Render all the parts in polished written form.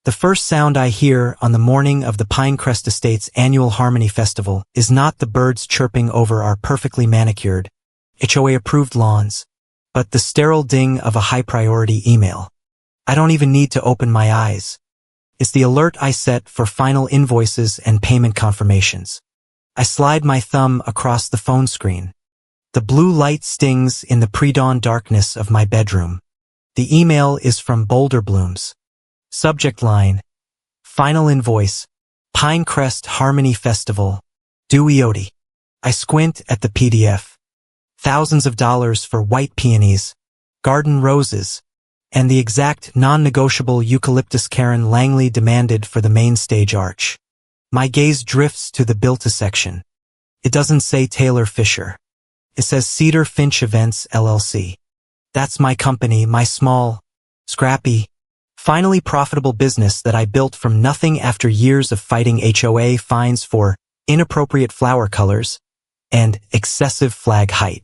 The first sound I hear on the morning of the Pinecrest Estate's annual Harmony Festival is not the birds chirping over our perfectly manicured, HOA-approved lawns, but the sterile ding of a high-priority email. I don't even need to open my eyes. It's the alert I set for final invoices and payment confirmations. I slide my thumb across the phone screen. The blue light stings in the pre-dawn darkness of my bedroom. The email is from Boulder Blooms. Subject line: Final invoice, Pinecrest Harmony Festival, due EOD. I squint at the PDF. Thousands of dollars for white peonies, garden roses, and the exact non-negotiable eucalyptus Karen Langley demanded for the main stage arch. My gaze drifts to the Built-A section. It doesn't say Taylor Fisher. It says Cedar Finch Events, LLC. That's my company, my small, scrappy, finally profitable business that I built from nothing after years of fighting HOA fines for inappropriate flower colors and excessive flag height.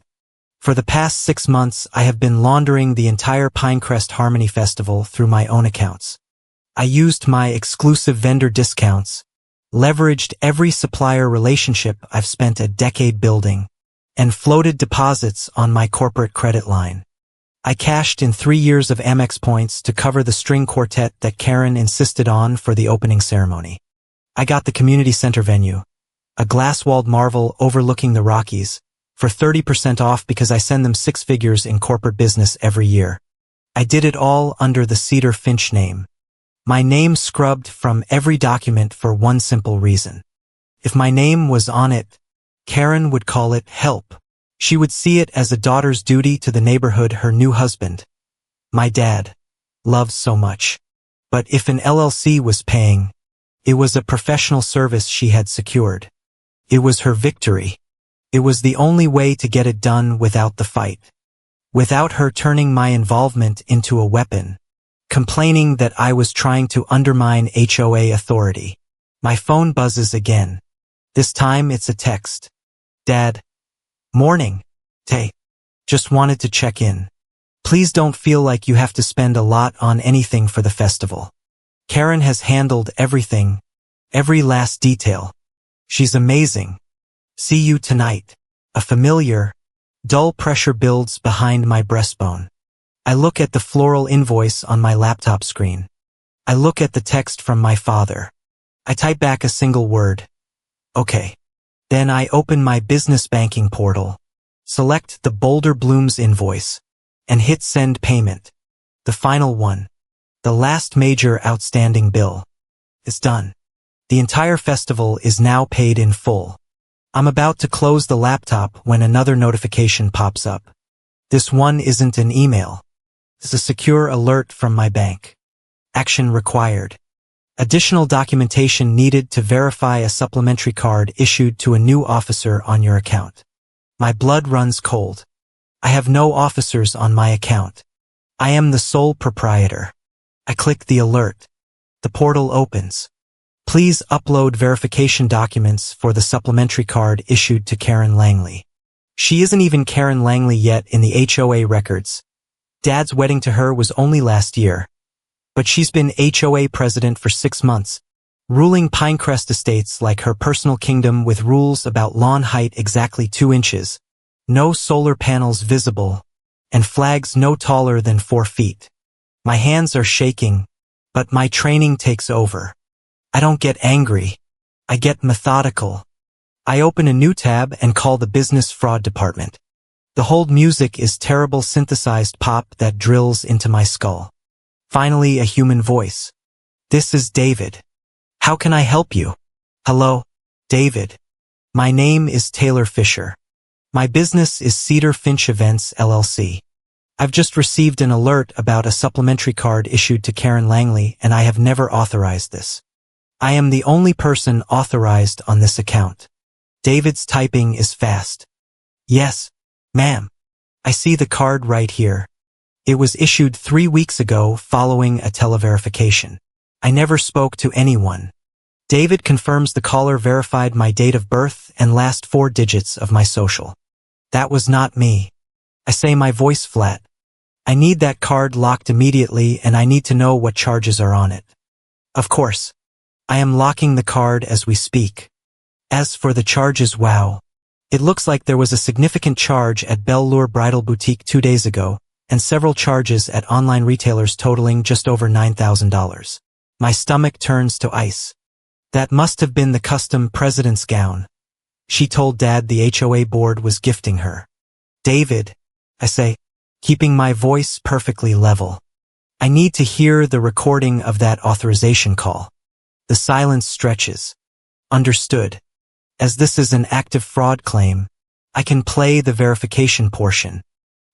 For the past 6 months, I have been laundering the entire Pinecrest Harmony Festival through my own accounts. I used my exclusive vendor discounts, leveraged every supplier relationship I've spent a decade building, and floated deposits on my corporate credit line. I cashed in 3 years of Amex points to cover the string quartet that Karen insisted on for the opening ceremony. I got the community center venue, a glass-walled marvel overlooking the Rockies, for 30% off because I send them 6 figures in corporate business every year. I did it all under the Cedar Finch name. My name scrubbed from every document for one simple reason. If my name was on it, Karen would call it help. She would see it as a daughter's duty to the neighborhood her new husband, my dad, loves so much. But if an LLC was paying, it was a professional service she had secured. It was her victory. It was the only way to get it done without the fight. Without her turning my involvement into a weapon, complaining that I was trying to undermine HOA authority. My phone buzzes again. This time it's a text. Dad. Morning. Tay. Just wanted to check in. Please don't feel like you have to spend a lot on anything for the festival. Karen has handled everything, every last detail. She's amazing. See you tonight. A familiar, dull pressure builds behind my breastbone. I look at the floral invoice on my laptop screen. I look at the text from my father. I type back a single word. Okay. Then I open my business banking portal, select the Boulder Blooms invoice, and hit send payment. The final one. The last major outstanding bill. It's done. The entire festival is now paid in full. I'm about to close the laptop when another notification pops up. This one isn't an email. It's a secure alert from my bank. Action required. Additional documentation needed to verify a supplementary card issued to a new officer on your account. My blood runs cold. I have no officers on my account. I am the sole proprietor. I click the alert. The portal opens. Please upload verification documents for the supplementary card issued to Karen Langley. She isn't even Karen Langley yet in the HOA records. Dad's wedding to her was only last year. But she's been HOA president for 6 months, ruling Pinecrest Estates like her personal kingdom with rules about lawn height exactly 2 inches, no solar panels visible, and flags no taller than 4 feet. My hands are shaking, but my training takes over. I don't get angry. I get methodical. I open a new tab and call the business fraud department. The hold music is terrible synthesized pop that drills into my skull. Finally, a human voice. This is David. How can I help you? Hello, David. My name is Taylor Fisher. My business is Cedar Finch Events, LLC. I've just received an alert about a supplementary card issued to Karen Langley, and I have never authorized this. I am the only person authorized on this account. David's typing is fast. Yes, ma'am. I see the card right here. It was issued 3 weeks ago following a televerification. I never spoke to anyone. David confirms the caller verified my date of birth and last 4 digits of my social. That was not me. I say, my voice flat. I need that card locked immediately, and I need to know what charges are on it. Of course. I am locking the card as we speak. As for the charges, wow. It looks like there was a significant charge at Belle Lure Bridal Boutique 2 days ago, and several charges at online retailers totaling just over $9,000. My stomach turns to ice. That must have been the custom president's gown she told Dad the HOA board was gifting her. David, I say, keeping my voice perfectly level. I need to hear the recording of that authorization call. The silence stretches. Understood. As this is an active fraud claim, I can play the verification portion.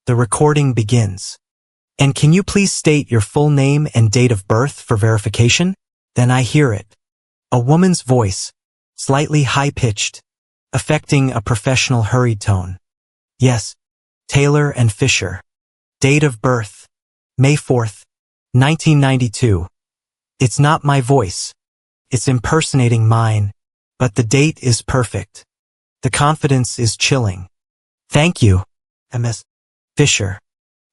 The recording begins. And can you please state your full name and date of birth for verification? Then I hear it. A woman's voice, slightly high-pitched, affecting a professional hurried tone. Yes, Taylor and Fisher. Date of birth, May 4th, 1992. It's not my voice. It's impersonating mine, but the date is perfect. The confidence is chilling. Thank you, Ms. Fisher.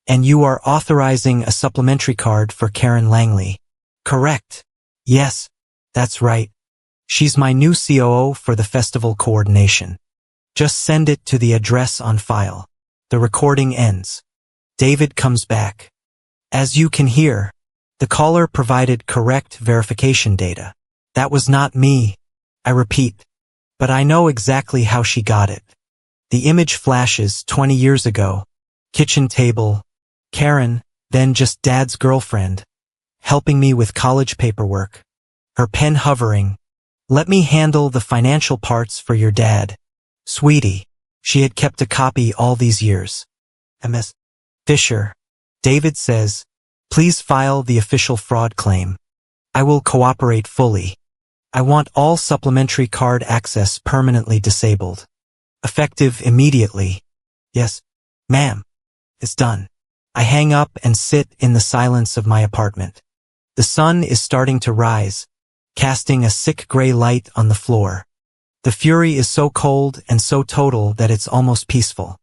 And you are authorizing a supplementary card for Karen Langley. Correct. Yes, that's right. She's my new COO for the festival coordination. Just send it to the address on file. The recording ends. David comes back. As you can hear, the caller provided correct verification data. That was not me, I repeat. But I know exactly how she got it. The image flashes 20 years ago. Kitchen table. Karen, then just Dad's girlfriend, helping me with college paperwork. Her pen hovering. Let me handle the financial parts for your dad. Sweetie, she had kept a copy all these years. Ms. Fisher. David says, please file the official fraud claim. I will cooperate fully. I want all supplementary card access permanently disabled. Effective immediately. Yes, ma'am. It's done. I hang up and sit in the silence of my apartment. The sun is starting to rise, casting a sick gray light on the floor. The fury is so cold and so total that it's almost peaceful.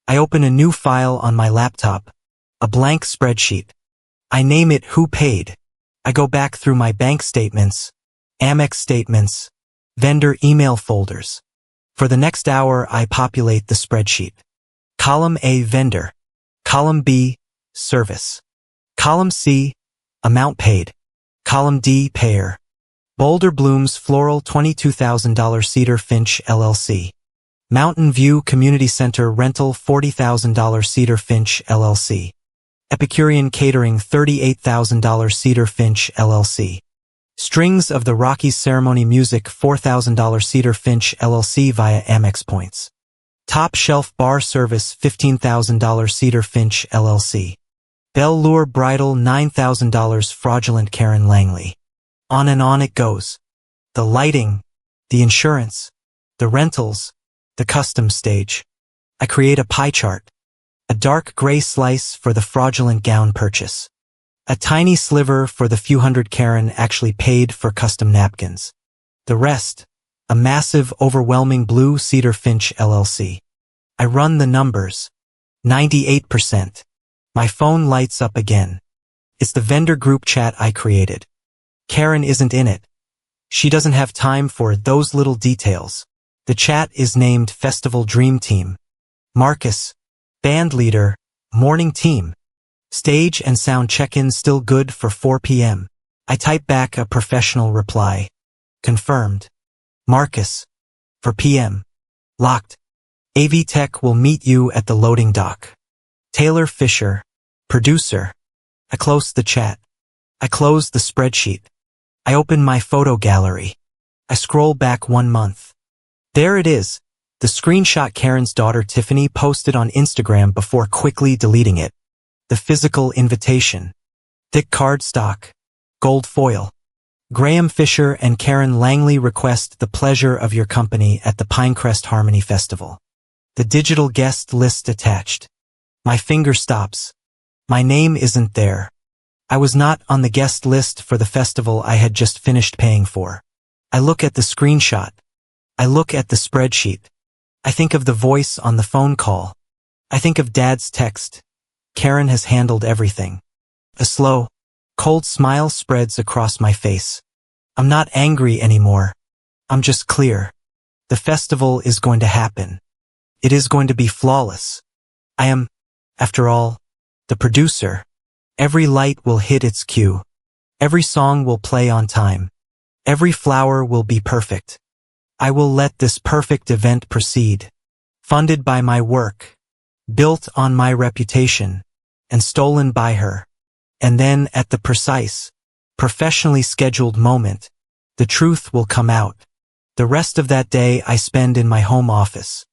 I open a new file on my laptop, a blank spreadsheet. I name it Who Paid. I go back through my bank statements, Amex statements, vendor email folders. For the next hour, I populate the spreadsheet. Column A, vendor. Column B, service. Column C, amount paid. Column D, payer. Boulder Blooms Floral $22,000 Cedar Finch LLC. Mountain View Community Center Rental $40,000 Cedar Finch LLC. Epicurean Catering $38,000 Cedar Finch LLC. Strings of the Rockies Ceremony Music $4,000 Cedar Finch LLC via Amex Points. Top Shelf Bar Service $15,000 Cedar Finch LLC. Belle Lure Bridal $9,000 Fraudulent Karen Langley. On and on it goes. The lighting, the insurance, the rentals, the custom stage. I create a pie chart. A dark gray slice for the fraudulent gown purchase. A tiny sliver for the few hundred Karen actually paid for custom napkins. The rest, a massive overwhelming blue Cedar Finch LLC. I run the numbers. 98%. My phone lights up again. It's the vendor group chat I created. Karen isn't in it. She doesn't have time for those little details. The chat is named Festival Dream Team. Marcus, band leader, morning team. Stage and sound check-in still good for 4 p.m. I type back a professional reply. Confirmed. Marcus. For p.m. Locked. AV Tech will meet you at the loading dock. Taylor Fisher. Producer. I close the chat. I close the spreadsheet. I open my photo gallery. I scroll back 1 month. There it is, the screenshot Karen's daughter Tiffany posted on Instagram before quickly deleting it. The physical invitation. Thick cardstock. Gold foil. Graham Fisher and Karen Langley request the pleasure of your company at the Pinecrest Harmony Festival. The digital guest list attached. My finger stops. My name isn't there. I was not on the guest list for the festival I had just finished paying for. I look at the screenshot. I look at the spreadsheet. I think of the voice on the phone call. I think of Dad's text. Karen has handled everything. A slow, Cold smile spreads across my face. I'm not angry anymore. I'm just clear. The festival is going to happen. It is going to be flawless. I am, after all, the producer. Every light will hit its cue. Every song will play on time. Every flower will be perfect. I will let this perfect event proceed. Funded by my work, built on my reputation, and stolen by her. And then at the precise, professionally scheduled moment, the truth will come out. The rest of that day I spend in my home office.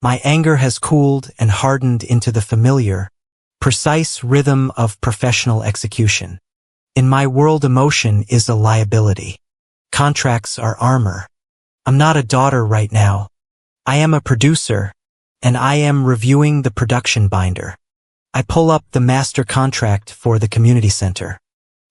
My anger has cooled and hardened into the familiar, precise rhythm of professional execution. In my world, emotion is a liability. Contracts are armor. I'm not a daughter right now. I am a producer, and I am reviewing the production binder. I pull up the master contract for the community center.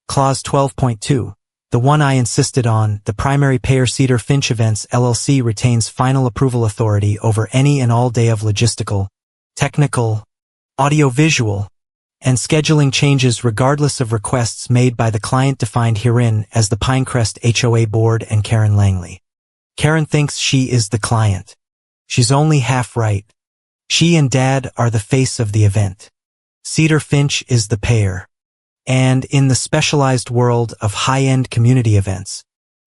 Clause 12.2, the one I insisted on, the primary payer Cedar Finch Events LLC retains final approval authority over any and all day of logistical, technical, audio-visual, and scheduling changes regardless of requests made by the client defined herein as the Pinecrest HOA Board and Karen Langley. Karen thinks she is the client. She's only half right. She and Dad are the face of the event. Cedar Finch is the payer. And in the specialized world of high-end community events,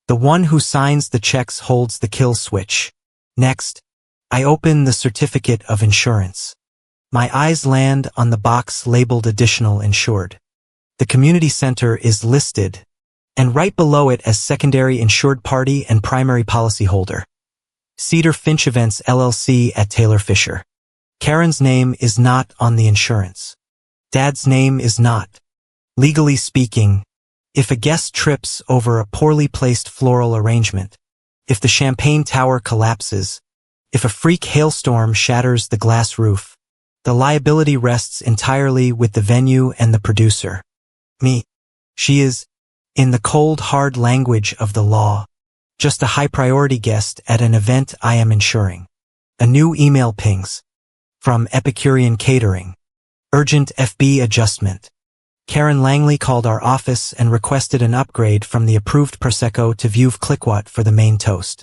the one who signs the checks holds the kill switch. Next, I open the certificate of insurance. My eyes land on the box labeled Additional Insured. The community center is listed, and right below it as secondary insured party and primary policyholder. Cedar Finch Events LLC at Taylor Fisher. Karen's name is not on the insurance. Dad's name is not. Legally speaking, if a guest trips over a poorly placed floral arrangement, if the champagne tower collapses, if a freak hailstorm shatters the glass roof, the liability rests entirely with the venue and the producer. Me. She is, in the cold hard language of the law, just a high-priority guest at an event I am insuring. A new email pings. From Epicurean Catering. Urgent FB adjustment. Karen Langley called our office and requested an upgrade from the approved Prosecco to Veuve Clicquot for the main toast.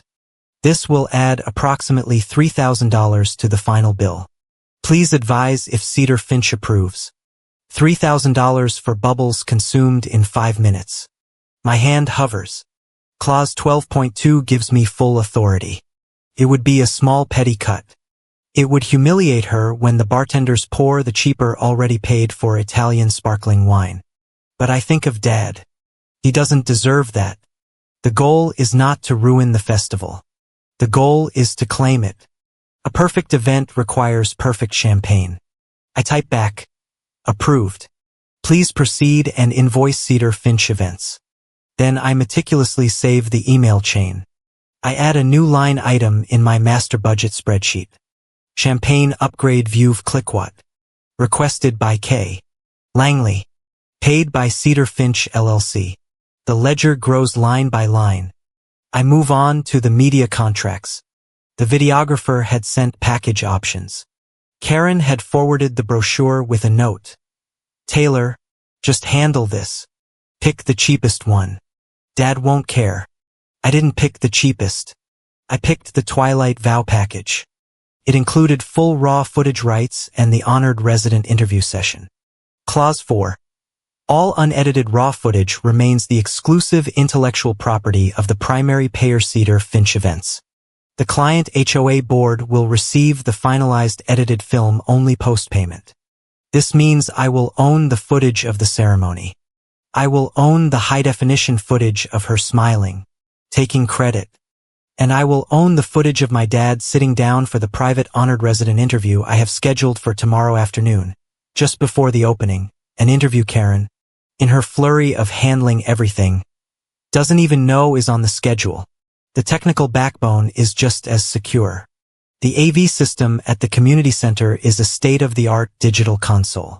This will add approximately $3,000 to the final bill. Please advise if Cedar Finch approves. $3,000 for bubbles consumed in 5 minutes. My hand hovers. Clause 12.2 gives me full authority. It would be a small petty cut. It would humiliate her when the bartenders pour the cheaper already paid for Italian sparkling wine. But I think of Dad. He doesn't deserve that. The goal is not to ruin the festival. The goal is to claim it. A perfect event requires perfect champagne. I type back. Approved. Please proceed and invoice Cedar Finch Events. Then I meticulously save the email chain. I add a new line item in my master budget spreadsheet. Champagne upgrade Veuve Clicquot. Requested by K. Langley. Paid by Cedar Finch LLC. The ledger grows line by line. I move on to the media contracts. The videographer had sent package options. Karen had forwarded the brochure with a note. Taylor, just handle this. Pick the cheapest one. Dad won't care. I didn't pick the cheapest. I picked the Twilight Vow package. It included full raw footage rights and the honored resident interview session. Clause 4. All unedited raw footage remains the exclusive intellectual property of the primary payer Cedar Finch Events. The client HOA board will receive the finalized edited film only post-payment. This means I will own the footage of the ceremony. I will own the high-definition footage of her smiling, taking credit. And I will own the footage of my dad sitting down for the private honored resident interview I have scheduled for tomorrow afternoon, just before the opening, an interview Karen, in her flurry of handling everything, doesn't even know is on the schedule. The technical backbone is just as secure. The AV system at the community center is a state-of-the-art digital console.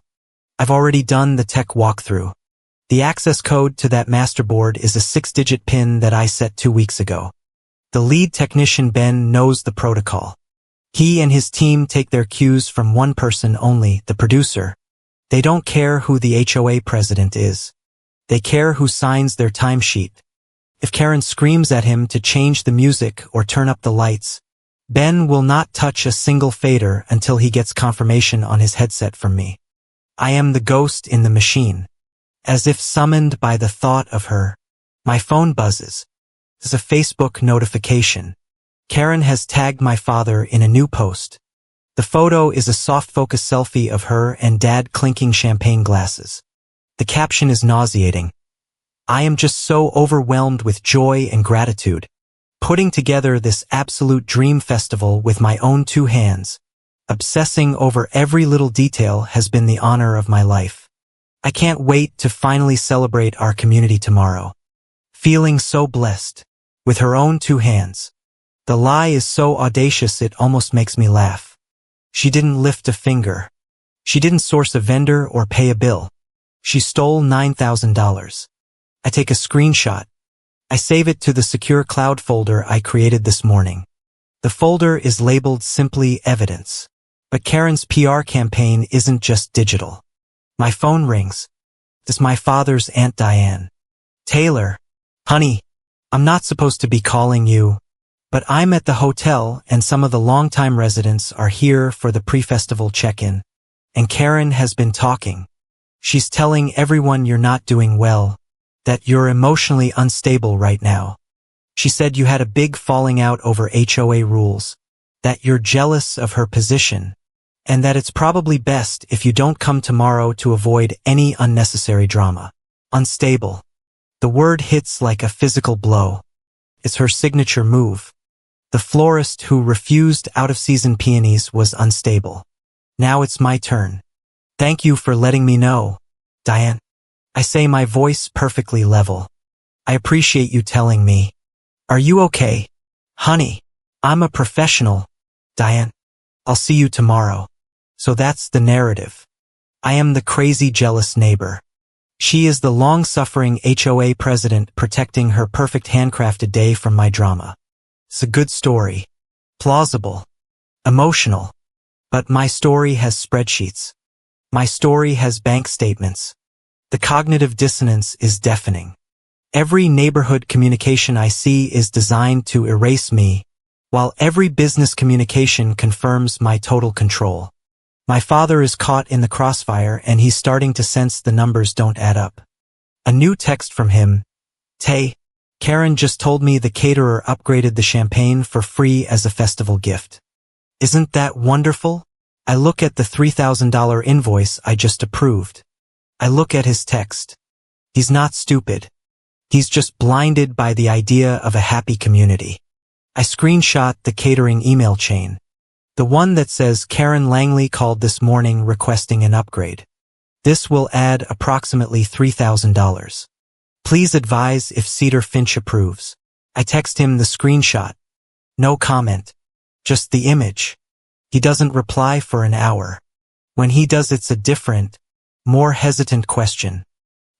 I've already done the tech walkthrough. The access code to that master board is a 6-digit PIN that I set 2 weeks ago. The lead technician Ben knows the protocol. He and his team take their cues from one person only, the producer. They don't care who the HOA president is. They care who signs their timesheet. If Karen screams at him to change the music or turn up the lights, Ben will not touch a single fader until he gets confirmation on his headset from me. I am the ghost in the machine. As if summoned by the thought of her, my phone buzzes. It's a Facebook notification. Karen has tagged my father in a new post. The photo is a soft focus selfie of her and Dad clinking champagne glasses. The caption is nauseating. I am just so overwhelmed with joy and gratitude. Putting together this absolute dream festival with my own two hands, obsessing over every little detail has been the honor of my life. I can't wait to finally celebrate our community tomorrow. Feeling so blessed. With her own two hands. The lie is so audacious it almost makes me laugh. She didn't lift a finger. She didn't source a vendor or pay a bill. She stole $9,000. I take a screenshot. I save it to the secure cloud folder I created this morning. The folder is labeled simply evidence. But Karen's PR campaign isn't just digital. My phone rings. It's my father's Aunt Diane. Taylor, honey, I'm not supposed to be calling you, but I'm at the hotel and some of the longtime residents are here for the pre-festival check-in, and Karen has been talking. She's telling everyone you're not doing well, that you're emotionally unstable right now. She said you had a big falling out over HOA rules, that you're jealous of her position, and that it's probably best if you don't come tomorrow to avoid any unnecessary drama. Unstable. The word hits like a physical blow. It's her signature move. The florist who refused out-of-season peonies was unstable. Now it's my turn. Thank you for letting me know, Diane. I say, my voice perfectly level. I appreciate you telling me. Are you okay? Honey, I'm a professional, Diane. I'll see you tomorrow. So that's the narrative. I am the crazy jealous neighbor. She is the long-suffering HOA president protecting her perfect handcrafted day from my drama. It's a good story. Plausible. Emotional. But my story has spreadsheets. My story has bank statements. The cognitive dissonance is deafening. Every neighborhood communication I see is designed to erase me, while every business communication confirms my total control. My father is caught in the crossfire and he's starting to sense the numbers don't add up. A new text from him. Tay, Karen just told me the caterer upgraded the champagne for free as a festival gift. Isn't that wonderful? I look at the $3,000 invoice I just approved. I look at his text. He's not stupid. He's just blinded by the idea of a happy community. I screenshot the catering email chain. The one that says Karen Langley called this morning requesting an upgrade. This will add approximately $3,000. Please advise if Cedar Finch approves. I text him the screenshot. No comment. Just the image. He doesn't reply for an hour. When he does, it's a different, more hesitant question.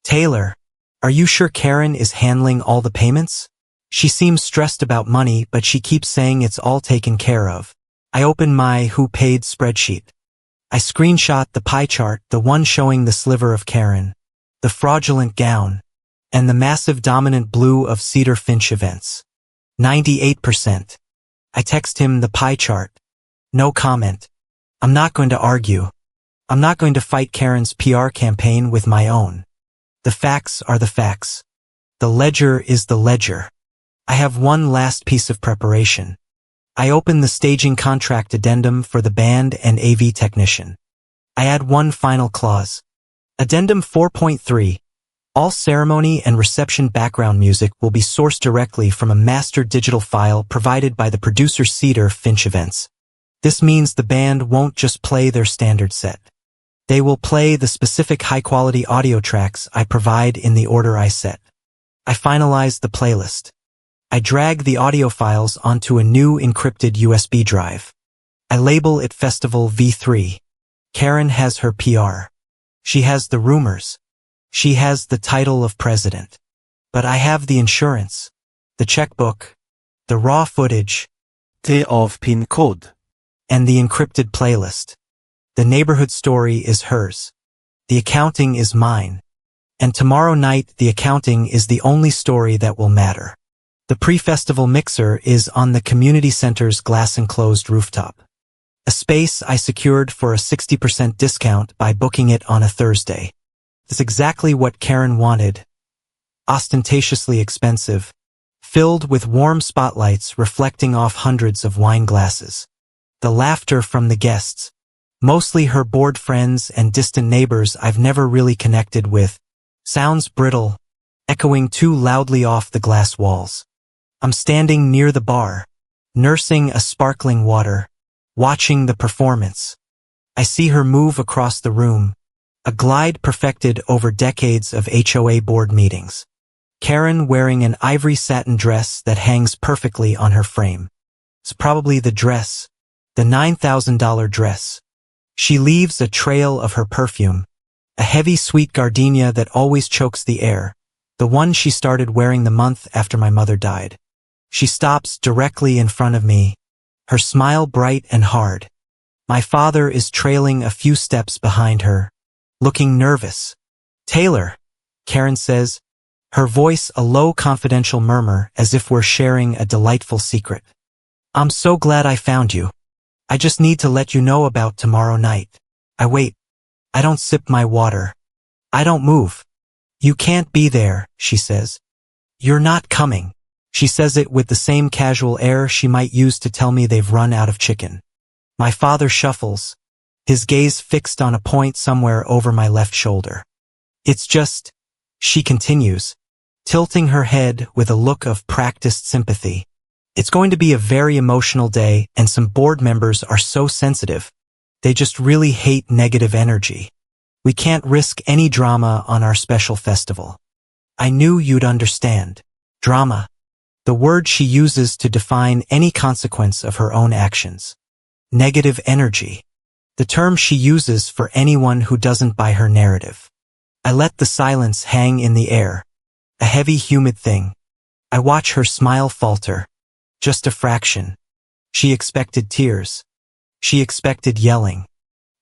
Taylor, are you sure Karen is handling all the payments? She seems stressed about money, but she keeps saying it's all taken care of. I open my Who Paid spreadsheet. I screenshot the pie chart, the one showing the sliver of Karen, the fraudulent gown, and the massive dominant blue of Cedar Finch events. 98%. I text him the pie chart. No comment. I'm not going to argue. I'm not going to fight Karen's PR campaign with my own. The facts are the facts. The ledger is the ledger. I have one last piece of preparation. I open the staging contract addendum for the band and AV technician. I add one final clause. Addendum 4.3. All ceremony and reception background music will be sourced directly from a master digital file provided by the producer Cedar Finch Events. This means the band won't just play their standard set. They will play the specific high-quality audio tracks I provide in the order I set. I finalize the playlist. I drag the audio files onto a new encrypted USB drive. I label it Festival V3. Karen has her PR. She has the rumors. She has the title of president. But I have the insurance, the checkbook, the raw footage, the PIN code, and the encrypted playlist. The neighborhood story is hers. The accounting is mine. And tomorrow night, the accounting is the only story that will matter. The pre-festival mixer is on the community center's glass-enclosed rooftop. A space I secured for a 60% discount by booking it on a Thursday. It's exactly what Karen wanted. Ostentatiously expensive, filled with warm spotlights reflecting off hundreds of wine glasses. The laughter from the guests, mostly her bored friends and distant neighbors I've never really connected with, sounds brittle, echoing too loudly off the glass walls. I'm standing near the bar, nursing a sparkling water, watching the performance. I see her move across the room, a glide perfected over decades of HOA board meetings. Karen wearing an ivory satin dress that hangs perfectly on her frame. It's probably the dress, the $9,000 dress. She leaves a trail of her perfume, a heavy sweet gardenia that always chokes the air, the one she started wearing the month after my mother died. She stops directly in front of me, her smile bright and hard. My father is trailing a few steps behind her, looking nervous. "Taylor," Karen says, her voice a low confidential murmur as if we're sharing a delightful secret. "I'm so glad I found you. I just need to let you know about tomorrow night." I wait. I don't sip my water. I don't move. "You can't be there," she says. "You're not coming." She says it with the same casual air she might use to tell me they've run out of chicken. My father shuffles, his gaze fixed on a point somewhere over my left shoulder. "It's just," she continues, tilting her head with a look of practiced sympathy. "It's going to be a very emotional day, and some board members are so sensitive. They just really hate negative energy. We can't risk any drama on our special festival." I knew you'd understand. Drama. The word she uses to define any consequence of her own actions. Negative energy. The term she uses for anyone who doesn't buy her narrative. I let the silence hang in the air. A heavy, humid thing. I watch her smile falter. Just a fraction. She expected tears. She expected yelling.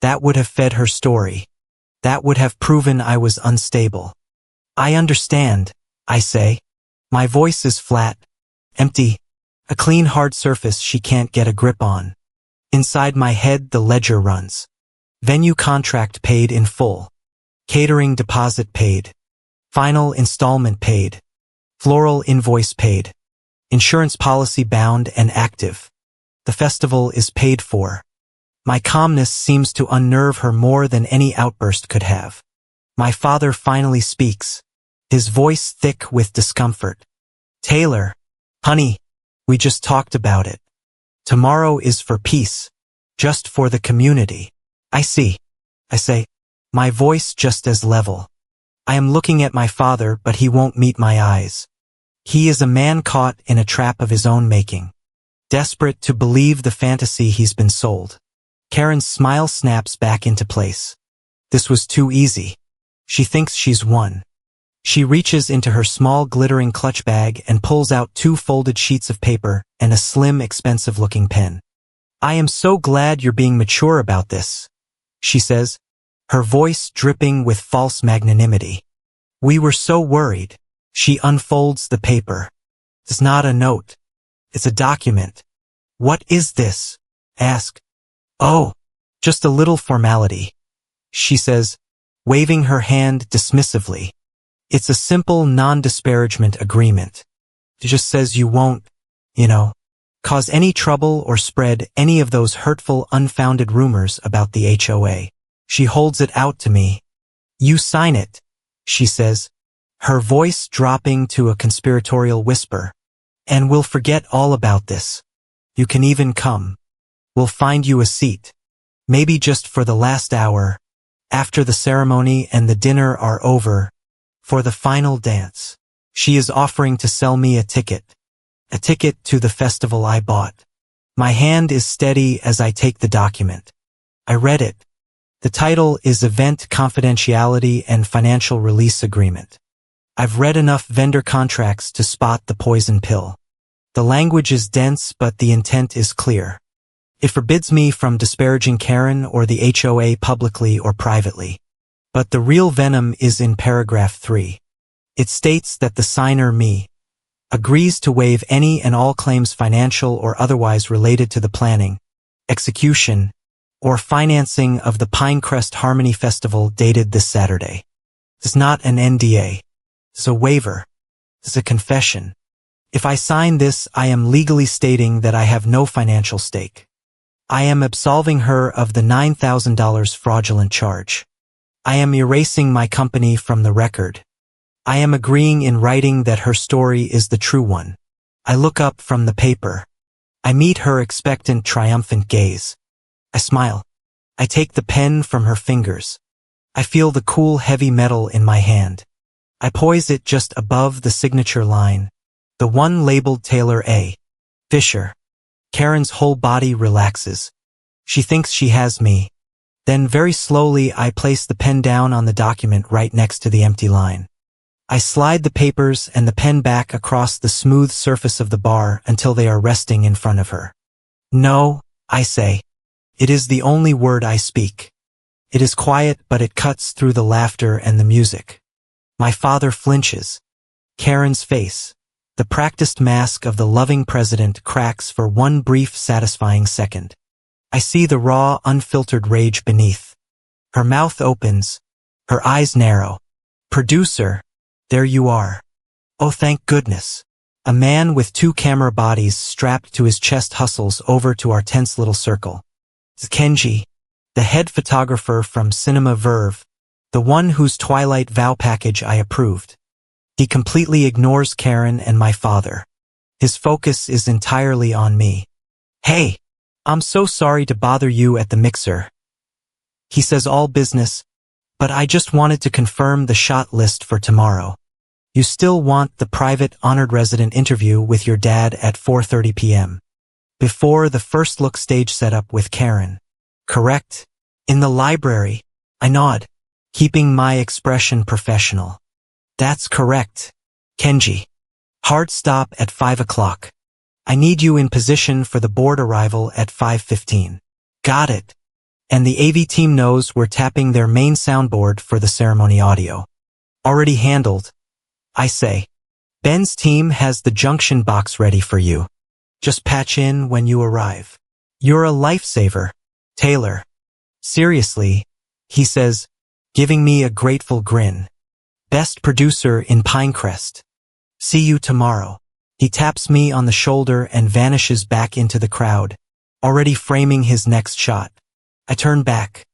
That would have fed her story. That would have proven I was unstable. "I understand," I say. My voice is flat, empty, a clean hard surface she can't get a grip on. Inside my head the ledger runs. Venue contract paid in full. Catering deposit paid. Final installment paid. Floral invoice paid. Insurance policy bound and active. The festival is paid for. My calmness seems to unnerve her more than any outburst could have. My father finally speaks, his voice thick with discomfort. "Taylor, honey, we just talked about it. Tomorrow is for peace, just for the community." "I see," I say, my voice just as level. I am looking at my father, but he won't meet my eyes. He is a man caught in a trap of his own making, desperate to believe the fantasy he's been sold. Karen's smile snaps back into place. This was too easy. She thinks she's won. She reaches into her small glittering clutch bag and pulls out 2 folded sheets of paper and a slim, expensive-looking pen. "I am so glad you're being mature about this," she says, her voice dripping with false magnanimity. "We were so worried." She unfolds the paper. It's not a note. It's a document. "What is this?" I ask. "Oh, just a little formality," she says, waving her hand dismissively. "It's a simple non-disparagement agreement. It just says you won't, cause any trouble or spread any of those hurtful, unfounded rumors about the HOA. She holds it out to me. "You sign it," she says, her voice dropping to a conspiratorial whisper. "And we'll forget all about this. You can even come. We'll find you a seat. Maybe just for the last hour, after the ceremony and the dinner are over, for the final dance." She is offering to sell me a ticket to the festival I bought. My hand is steady as I take the document. I read it. The title is Event Confidentiality and Financial Release Agreement. I've read enough vendor contracts to spot the poison pill. The language is dense, but the intent is clear. It forbids me from disparaging Karen or the HOA publicly or privately. But the real venom is in paragraph 3. It states that the signer, me, agrees to waive any and all claims financial or otherwise related to the planning, execution, or financing of the Pinecrest Harmony Festival dated this Saturday. It's not an NDA. It's a waiver. It's a confession. If I sign this, I am legally stating that I have no financial stake. I am absolving her of the $9,000 fraudulent charge. I am erasing my company from the record. I am agreeing in writing that her story is the true one. I look up from the paper. I meet her expectant, triumphant gaze. I smile. I take the pen from her fingers. I feel the cool, heavy metal in my hand. I poise it just above the signature line, the one labeled Taylor A. Fisher. Karen's whole body relaxes. She thinks she has me. Then very slowly I place the pen down on the document right next to the empty line. I slide the papers and the pen back across the smooth surface of the bar until they are resting in front of her. No, I say. It is the only word I speak. It is quiet, but it cuts through the laughter and the music. My father flinches. Karen's face, the practiced mask of the loving president, cracks for one brief, satisfying second. I see the raw, unfiltered rage beneath. Her mouth opens. Her eyes narrow. Producer, there you are. Oh, thank goodness. A man with 2 camera bodies strapped to his chest hustles over to our tense little circle. It's Kenji, the head photographer from Cinema Verve, the one whose Twilight Vow package I approved. He completely ignores Karen and my father. His focus is entirely on me. Hey, I'm so sorry to bother you at the mixer. He says, all business, but I just wanted to confirm the shot list for tomorrow. You still want the private honored resident interview with your dad at 4:30 p.m. before the first look stage setup with Karen. Correct? In the library. I nod, keeping my expression professional. That's correct. Kenji. Hard stop at 5 o'clock. I need you in position for the board arrival at 5:15. Got it. And the AV team knows we're tapping their main soundboard for the ceremony audio. Already handled. I say. Ben's team has the junction box ready for you. Just patch in when you arrive. You're a lifesaver, Taylor. Seriously, he says, giving me a grateful grin. Best producer in Pinecrest. See you tomorrow. He taps me on the shoulder and vanishes back into the crowd, already framing his next shot. I turn back.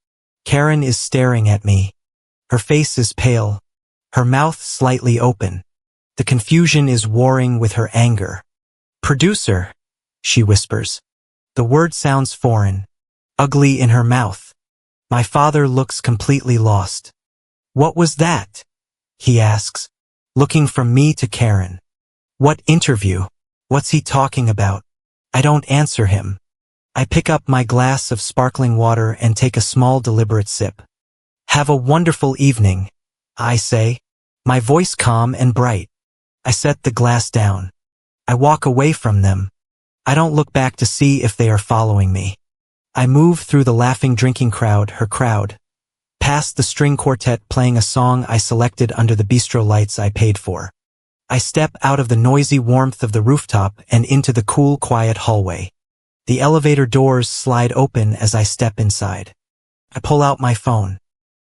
Karen is staring at me. Her face is pale, her mouth slightly open. The confusion is warring with her anger. Producer, she whispers. The word sounds foreign, ugly in her mouth. My father looks completely lost. What was that? He asks, looking from me to Karen. What interview? What's he talking about? I don't answer him. I pick up my glass of sparkling water and take a small deliberate sip. Have a wonderful evening, I say, my voice calm and bright. I set the glass down. I walk away from them. I don't look back to see if they are following me. I move through the laughing drinking crowd, her crowd, past the string quartet playing a song I selected under the bistro lights I paid for. I step out of the noisy warmth of the rooftop and into the cool, quiet hallway. The elevator doors slide open as I step inside. I pull out my phone.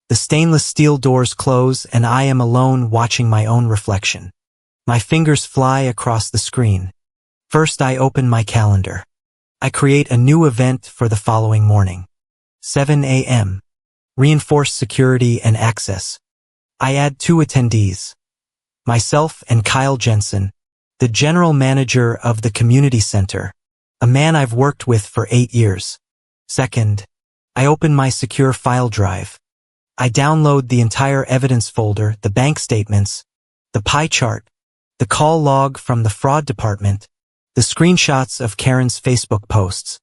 The stainless steel doors close and I am alone watching my own reflection. My fingers fly across the screen. First I open my calendar. I create a new event for the following morning. 7 a.m. Reinforced security and access. I add 2 attendees. Myself and Kyle Jensen, the general manager of the community center, a man I've worked with for 8 years. Second, I open my secure file drive. I download the entire evidence folder, the bank statements, the pie chart, the call log from the fraud department, the screenshots of Karen's Facebook posts.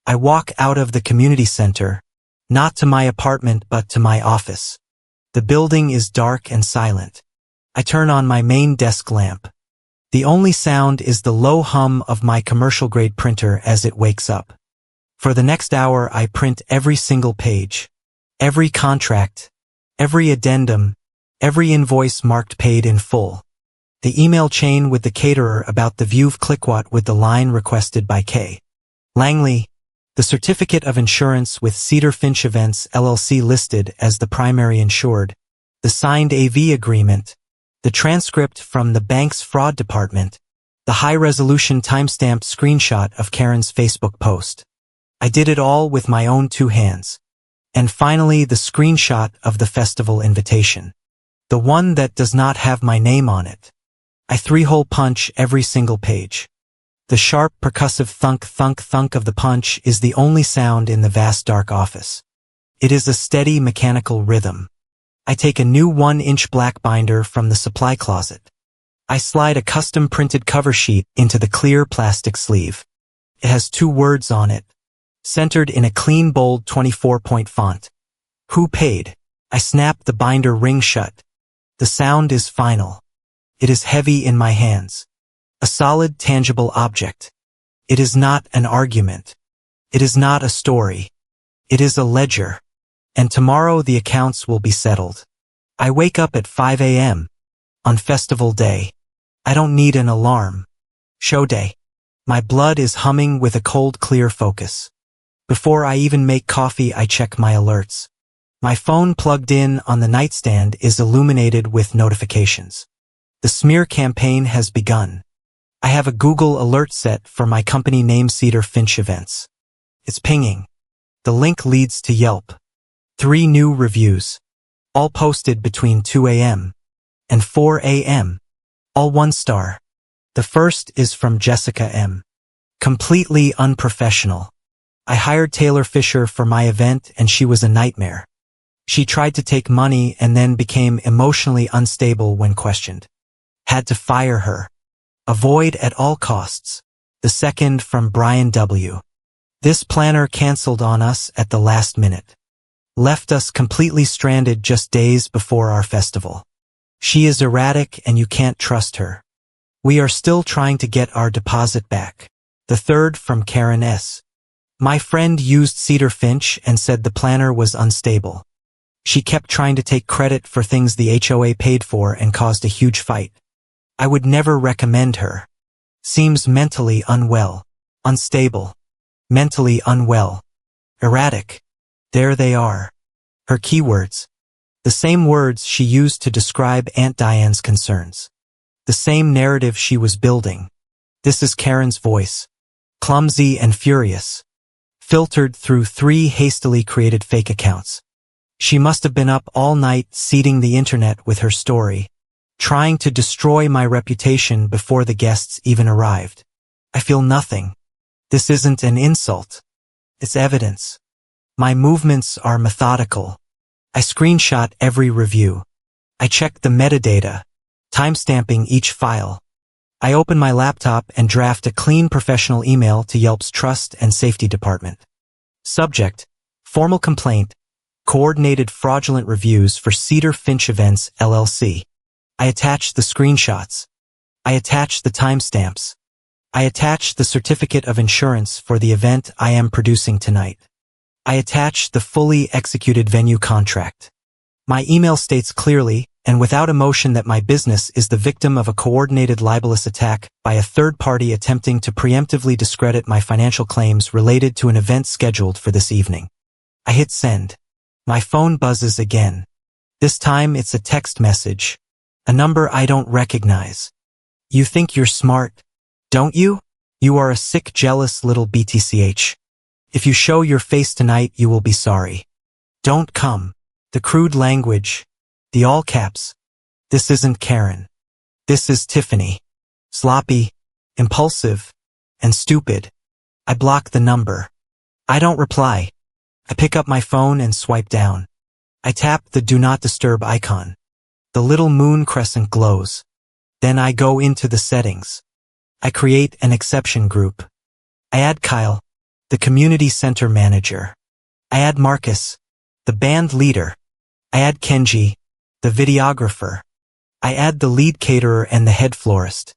I walk out of the community center, not to my apartment but to my office. The building is dark and silent. I turn on my main desk lamp. The only sound is the low hum of my commercial-grade printer as it wakes up. For the next hour I print every single page, every contract, Every addendum, every invoice marked paid in full. The email chain with the caterer about the view of Clickwat with the line requested by K. Langley, the certificate of insurance with Cedar Finch Events LLC listed as the primary insured, the signed AV agreement, the transcript from the bank's fraud department, the high-resolution timestamped screenshot of Karen's Facebook post. I did it all with my own 2 hands. And finally, the screenshot of the festival invitation. The one that does not have my name on it. I 3-hole punch every single page. The sharp, percussive thunk, thunk, thunk of the punch is the only sound in the vast dark office. It is a steady, mechanical rhythm. I take a new 1-inch black binder from the supply closet. I slide a custom-printed cover sheet into the clear plastic sleeve. It has 2 words on it, centered in a clean, bold 24-point font. Who paid? I snap the binder ring shut. The sound is final. It is heavy in my hands. A solid, tangible object. It is not an argument. It is not a story. It is a ledger. And tomorrow the accounts will be settled. I wake up at 5 a.m. on festival day. I don't need an alarm. Show day. My blood is humming with a cold, clear focus. Before I even make coffee, I check my alerts. My phone plugged in on the nightstand is illuminated with notifications. The smear campaign has begun. I have a Google alert set for my company name Cedar Finch Events. It's pinging. The link leads to Yelp. 3 new reviews. All posted between 2 a.m. and 4 a.m. All 1 star. The first is from Jessica M. Completely unprofessional. I hired Taylor Fisher for my event and she was a nightmare. She tried to take money and then became emotionally unstable when questioned. Had to fire her. Avoid at all costs. The second from Brian W. This planner canceled on us at the last minute. Left us completely stranded just days before our festival. She is erratic and you can't trust her. We are still trying to get our deposit back. The third from Karen S. My friend used Cedar Finch and said the planner was unstable. She kept trying to take credit for things the HOA paid for and caused a huge fight. I would never recommend her. Seems mentally unwell. Unstable. Mentally unwell. Erratic. There they are. Her keywords. The same words she used to describe Aunt Diane's concerns. The same narrative she was building. This is Karen's voice. Clumsy and furious. Filtered through 3 hastily created fake accounts. She must have been up all night seeding the internet with her story, trying to destroy my reputation before the guests even arrived. I feel nothing. This isn't an insult. It's evidence. My movements are methodical. I screenshot every review. I check the metadata, timestamping each file. I open my laptop and draft a clean professional email to Yelp's Trust and Safety Department. Subject: formal complaint, coordinated fraudulent reviews for Cedar Finch Events LLC. I attach the screenshots. I attach the timestamps. I attach the certificate of insurance for the event I am producing tonight. I attach the fully executed venue contract. My email states clearly and without emotion that my business is the victim of a coordinated libelous attack by a third party attempting to preemptively discredit my financial claims related to an event scheduled for this evening. I hit send. My phone buzzes again. This time it's a text message. A number I don't recognize. You think you're smart, don't you? You are a sick, jealous little BTCH. If you show your face tonight, you will be sorry. Don't come. The crude language. The all caps. This isn't Karen. This is Tiffany. Sloppy, impulsive, and stupid. I block the number. I don't reply. I pick up my phone and swipe down. I tap the do not disturb icon. The little moon crescent glows. Then I go into the settings. I create an exception group. I add Kyle, the community center manager. I add Marcus, the band leader. I add Kenji, the videographer. I add the lead caterer and the head florist.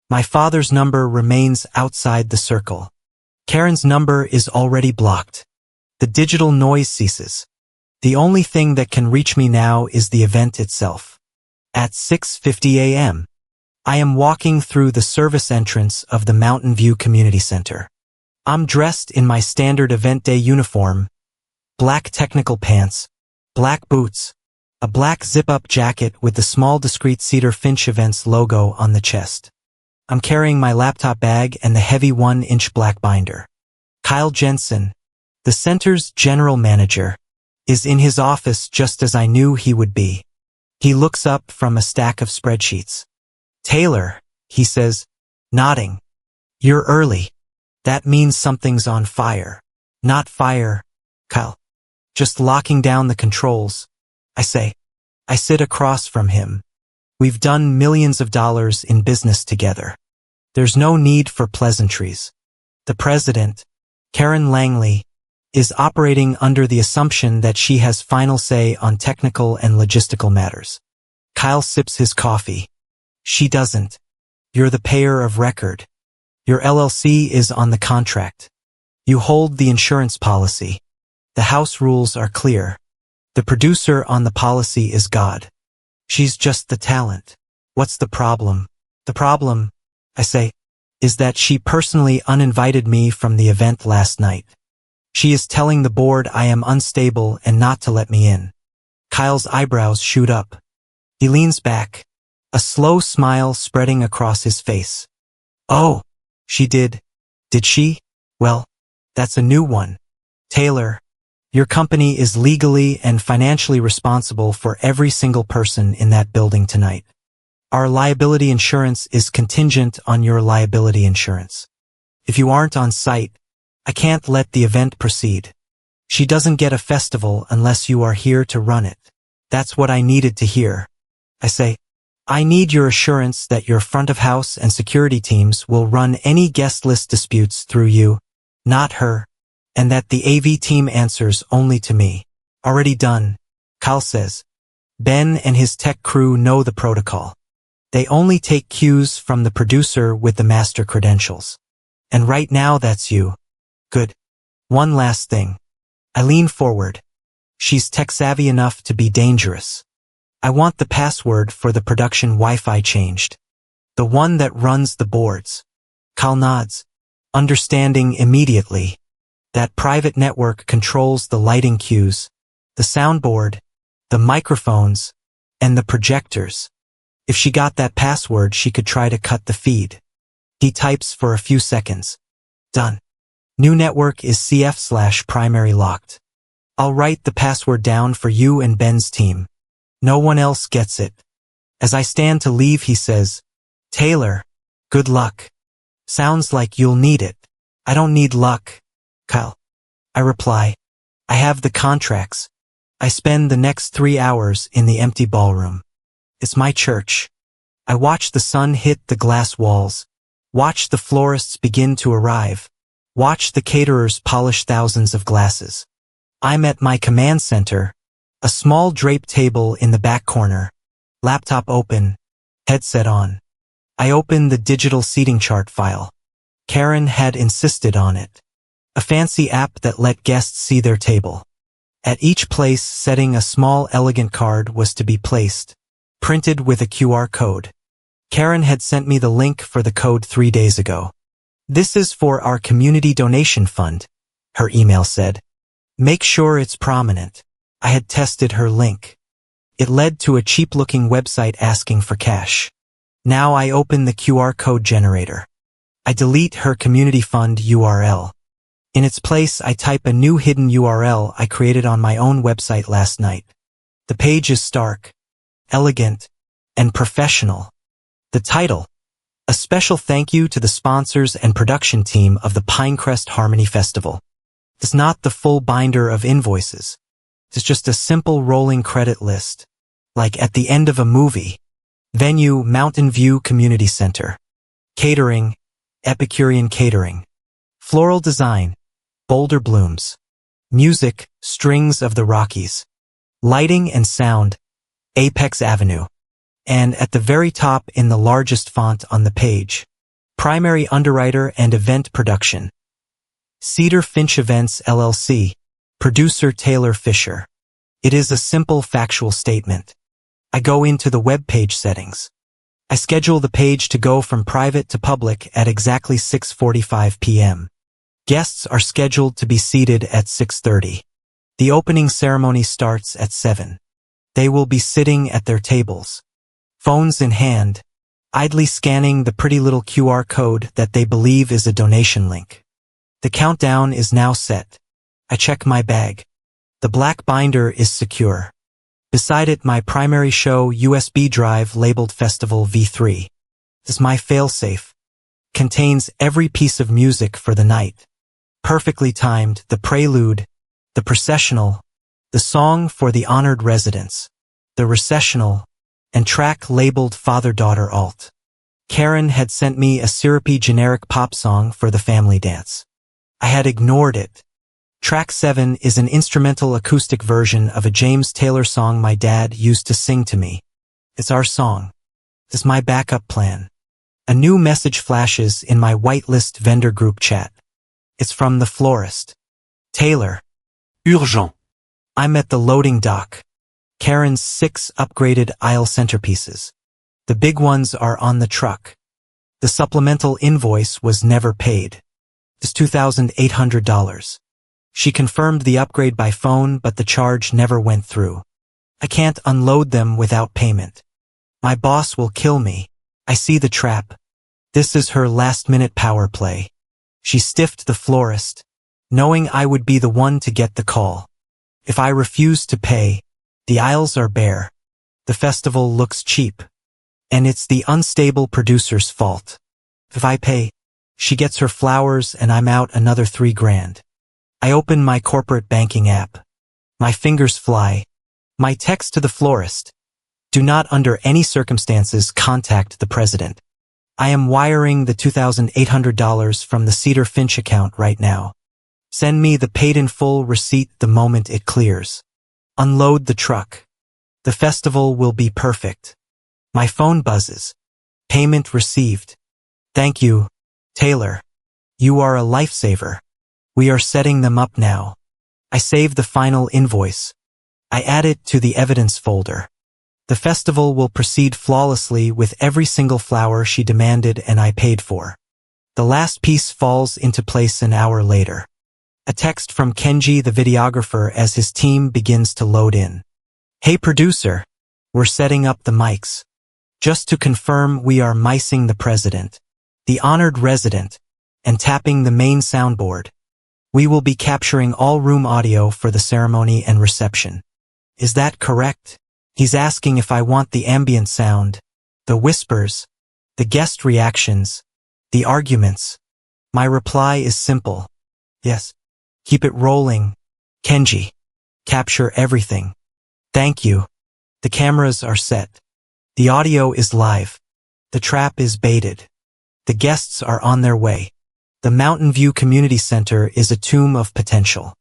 My father's number remains outside the circle. Karen's number is already blocked. The digital noise ceases. The only thing that can reach me now is the event itself. At 6:50 a.m., I am walking through the service entrance of the Mountain View Community Center. I'm dressed in my standard event day uniform, black technical pants, black boots, a black zip-up jacket with the small discreet Cedar Finch Events logo on the chest. I'm carrying my laptop bag and the heavy 1-inch black binder. Kyle Jensen, the center's general manager, is in his office just as I knew he would be. He looks up from a stack of spreadsheets. "Taylor," he says, nodding. "You're early. That means something's on fire." "Not fire, Kyle. Just locking down the controls," I say. I sit across from him. We've done millions of dollars in business together. There's no need for pleasantries. The president, Karen Langley, is operating under the assumption that she has final say on technical and logistical matters. Kyle sips his coffee. "She doesn't. You're the payer of record. Your LLC is on the contract. You hold the insurance policy. The house rules are clear. The producer on the policy is God. She's just the talent. What's the problem?" "The problem," I say, "is that she personally uninvited me from the event last night. She is telling the board I am unstable and not to let me in." Kyle's eyebrows shoot up. He leans back, a slow smile spreading across his face. "Oh, she did. Did she? Well, that's a new one. Taylor, your company is legally and financially responsible for every single person in that building tonight. Our liability insurance is contingent on your liability insurance. If you aren't on site, I can't let the event proceed. She doesn't get a festival unless you are here to run it." "That's what I needed to hear," I say. "I need your assurance that your front of house and security teams will run any guest list disputes through you, not her, and that the AV team answers only to me." "Already done," Kyle says. "Ben and his tech crew know the protocol. They only take cues from the producer with the master credentials. And right now that's you." "Good. One last thing." I lean forward. She's tech-savvy enough to be dangerous. "I want the password for the production Wi-Fi changed. The one that runs the boards." Kyle nods, understanding immediately. That private network controls the lighting cues, the soundboard, the microphones, and the projectors. If she got that password, she could try to cut the feed. He types for a few seconds. "Done. New network is CF/primary locked. I'll write the password down for you and Ben's team. No one else gets it." As I stand to leave, he says, "Taylor, good luck. Sounds like you'll need it." "I don't need luck, Kyle," I reply. "I have the contracts. I spend the next 3 hours in the empty ballroom. It's my church. I watch the sun hit the glass walls, watch the florists begin to arrive, watch the caterers polish thousands of glasses. I'm at my command center, a small draped table in the back corner, laptop open, headset on. I open the digital seating chart file. Karen had insisted on it. A fancy app that let guests see their table. At each place setting, a small elegant card was to be placed, printed with a QR code. Karen had sent me the link for the code 3 days ago. "This is for our community donation fund," her email said. "Make sure it's prominent." I had tested her link. It led to a cheap-looking website asking for cash. Now I open the QR code generator. I delete her community fund URL. In its place, I type a new hidden URL I created on my own website last night. The page is stark, elegant, and professional. The title: "A special thank you to the sponsors and production team of the Pinecrest Harmony Festival." It's not the full binder of invoices. It's just a simple rolling credit list, like at the end of a movie. Venue: Mountain View Community Center. Catering: Epicurean Catering. Floral design: Boulder Blooms. Music: Strings of the Rockies. Lighting and sound: Apex Avenue. And at the very top, in the largest font on the page, primary underwriter and event production: Cedar Finch Events LLC. Producer Taylor Fisher. It is a simple factual statement. I go into the web page settings. I schedule the page to go from private to public at exactly 6:45 p.m. Guests are scheduled to be seated at 6:30. The opening ceremony starts at 7. They will be sitting at their tables, phones in hand, idly scanning the pretty little QR code that they believe is a donation link. The countdown is now set. I check my bag. The black binder is secure. Beside it, my primary show USB drive labeled Festival V3. This is my failsafe. Contains every piece of music for the night. Perfectly timed, the prelude, the processional, the song for the honored residents, the recessional, and track labeled Father-Daughter Alt. Karen had sent me a syrupy generic pop song for the family dance. I had ignored it. Track 7 is an instrumental acoustic version of a James Taylor song my dad used to sing to me. It's our song. It's my backup plan. A new message flashes in my whitelist vendor group chat. It's from the florist. Taylor. Urgent. I'm at the loading dock. Karen's 6 upgraded aisle centerpieces. The big ones are on the truck. The supplemental invoice was never paid. It's $2,800. She confirmed the upgrade by phone, but the charge never went through. I can't unload them without payment. My boss will kill me. I see the trap. This is her last-minute power play. She stiffed the florist, knowing I would be the one to get the call. If I refuse to pay, the aisles are bare. The festival looks cheap. And it's the unstable producer's fault. If I pay, she gets her flowers and I'm out another $3,000. I open my corporate banking app. My fingers fly. My text to the florist. Do not under any circumstances contact the president. I am wiring the $2,800 from the Cedar Finch account right now. Send me the paid-in-full receipt the moment it clears. Unload the truck. The festival will be perfect. My phone buzzes. Payment received. Thank you, Taylor. You are a lifesaver. We are setting them up now. I save the final invoice. I add it to the evidence folder. The festival will proceed flawlessly with every single flower she demanded and I paid for. The last piece falls into place an hour later. A text from Kenji, the videographer, as his team begins to load in. Hey producer, we're setting up the mics. Just to confirm, we are micing the president, the honored resident, and tapping the main soundboard. We will be capturing all room audio for the ceremony and reception. Is that correct? He's asking if I want the ambient sound, the whispers, the guest reactions, the arguments. My reply is simple. Yes. Keep it rolling. Kenji. Capture everything. Thank you. The cameras are set. The audio is live. The trap is baited. The guests are on their way. The Mountain View Community Center is a tomb of potential.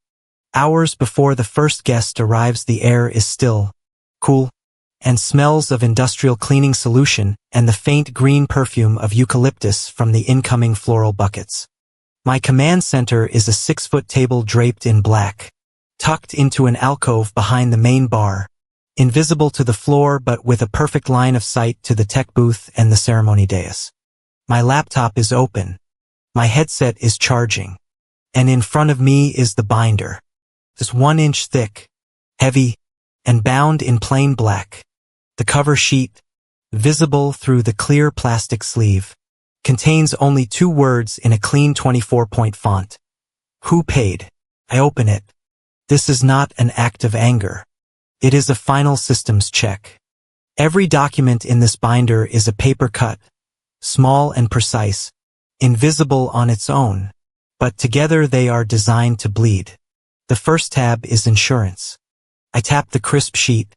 Hours before the first guest arrives, the air is still, cool, and smells of industrial cleaning solution and the faint green perfume of eucalyptus from the incoming floral buckets. My command center is a 6-foot table draped in black, tucked into an alcove behind the main bar, invisible to the floor but with a perfect line of sight to the tech booth and the ceremony dais. My laptop is open. My headset is charging. And in front of me is the binder. It's 1 inch thick, heavy, and bound in plain black. The cover sheet, visible through the clear plastic sleeve, contains only 2 words in a clean 24-point font. Who paid? I open it. This is not an act of anger. It is a final systems check. Every document in this binder is a paper cut, small and precise, invisible on its own, but together they are designed to bleed. The first tab is insurance. I tap the crisp sheet,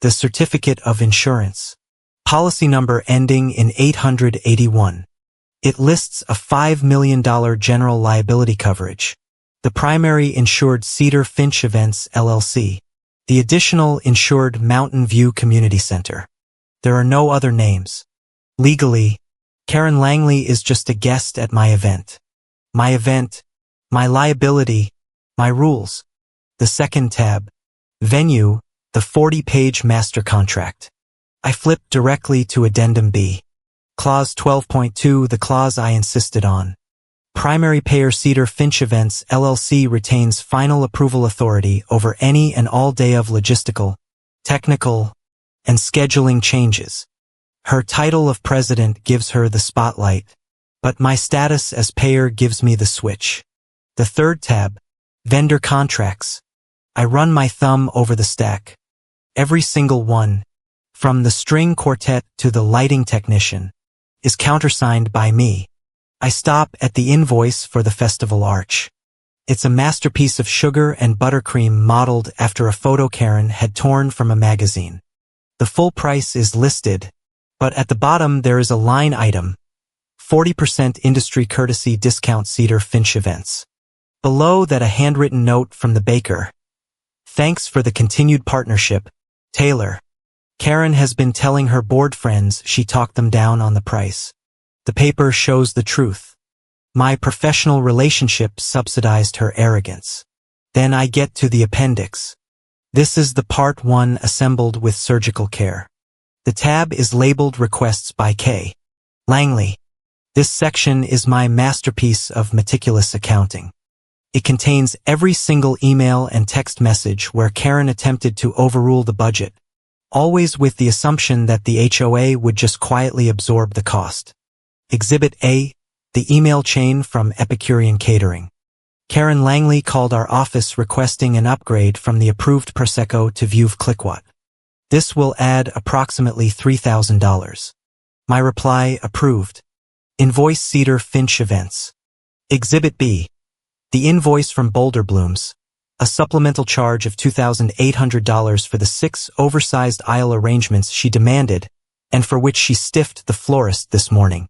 the certificate of insurance. Policy number ending in 881. It lists a $5 million general liability coverage. The primary insured Cedar Finch Events LLC. The additional insured Mountain View Community Center. There are no other names. Legally, Karen Langley is just a guest at my event. My event, my liability, my rules. The second tab, venue, The 40-page master contract. I flipped directly to Addendum B. Clause 12.2, the clause I insisted on. Primary payer Cedar Finch Events LLC retains final approval authority over any and all day of logistical, technical, and scheduling changes. Her title of president gives her the spotlight, but my status as payer gives me the switch. The third tab, vendor contracts. I run my thumb over the stack. Every single one, from the string quartet to the lighting technician, is countersigned by me. I stop at the invoice for the festival arch. It's a masterpiece of sugar and buttercream modeled after a photo Karen had torn from a magazine. The full price is listed, but at the bottom there is a line item, 40% industry courtesy discount Cedar Finch Events. Below that, a handwritten note from the baker. Thanks for the continued partnership, Taylor. Karen has been telling her board friends she talked them down on the price. The paper shows the truth. My professional relationship subsidized her arrogance. Then I get to the appendix. This is the part 1 assembled with surgical care. The tab is labeled Requests by K. Langley. This section is my masterpiece of meticulous accounting. It contains every single email and text message where Karen attempted to overrule the budget, always with the assumption that the HOA would just quietly absorb the cost. Exhibit A, the email chain from Epicurean Catering. Karen Langley called our office requesting an upgrade from the approved Prosecco to Veuve Clicquot. This will add approximately $3,000. My reply, approved. Invoice Cedar Finch Events. Exhibit B, the invoice from Boulder Blooms, a supplemental charge of $2,800 for the 6 oversized aisle arrangements she demanded and for which she stiffed the florist this morning.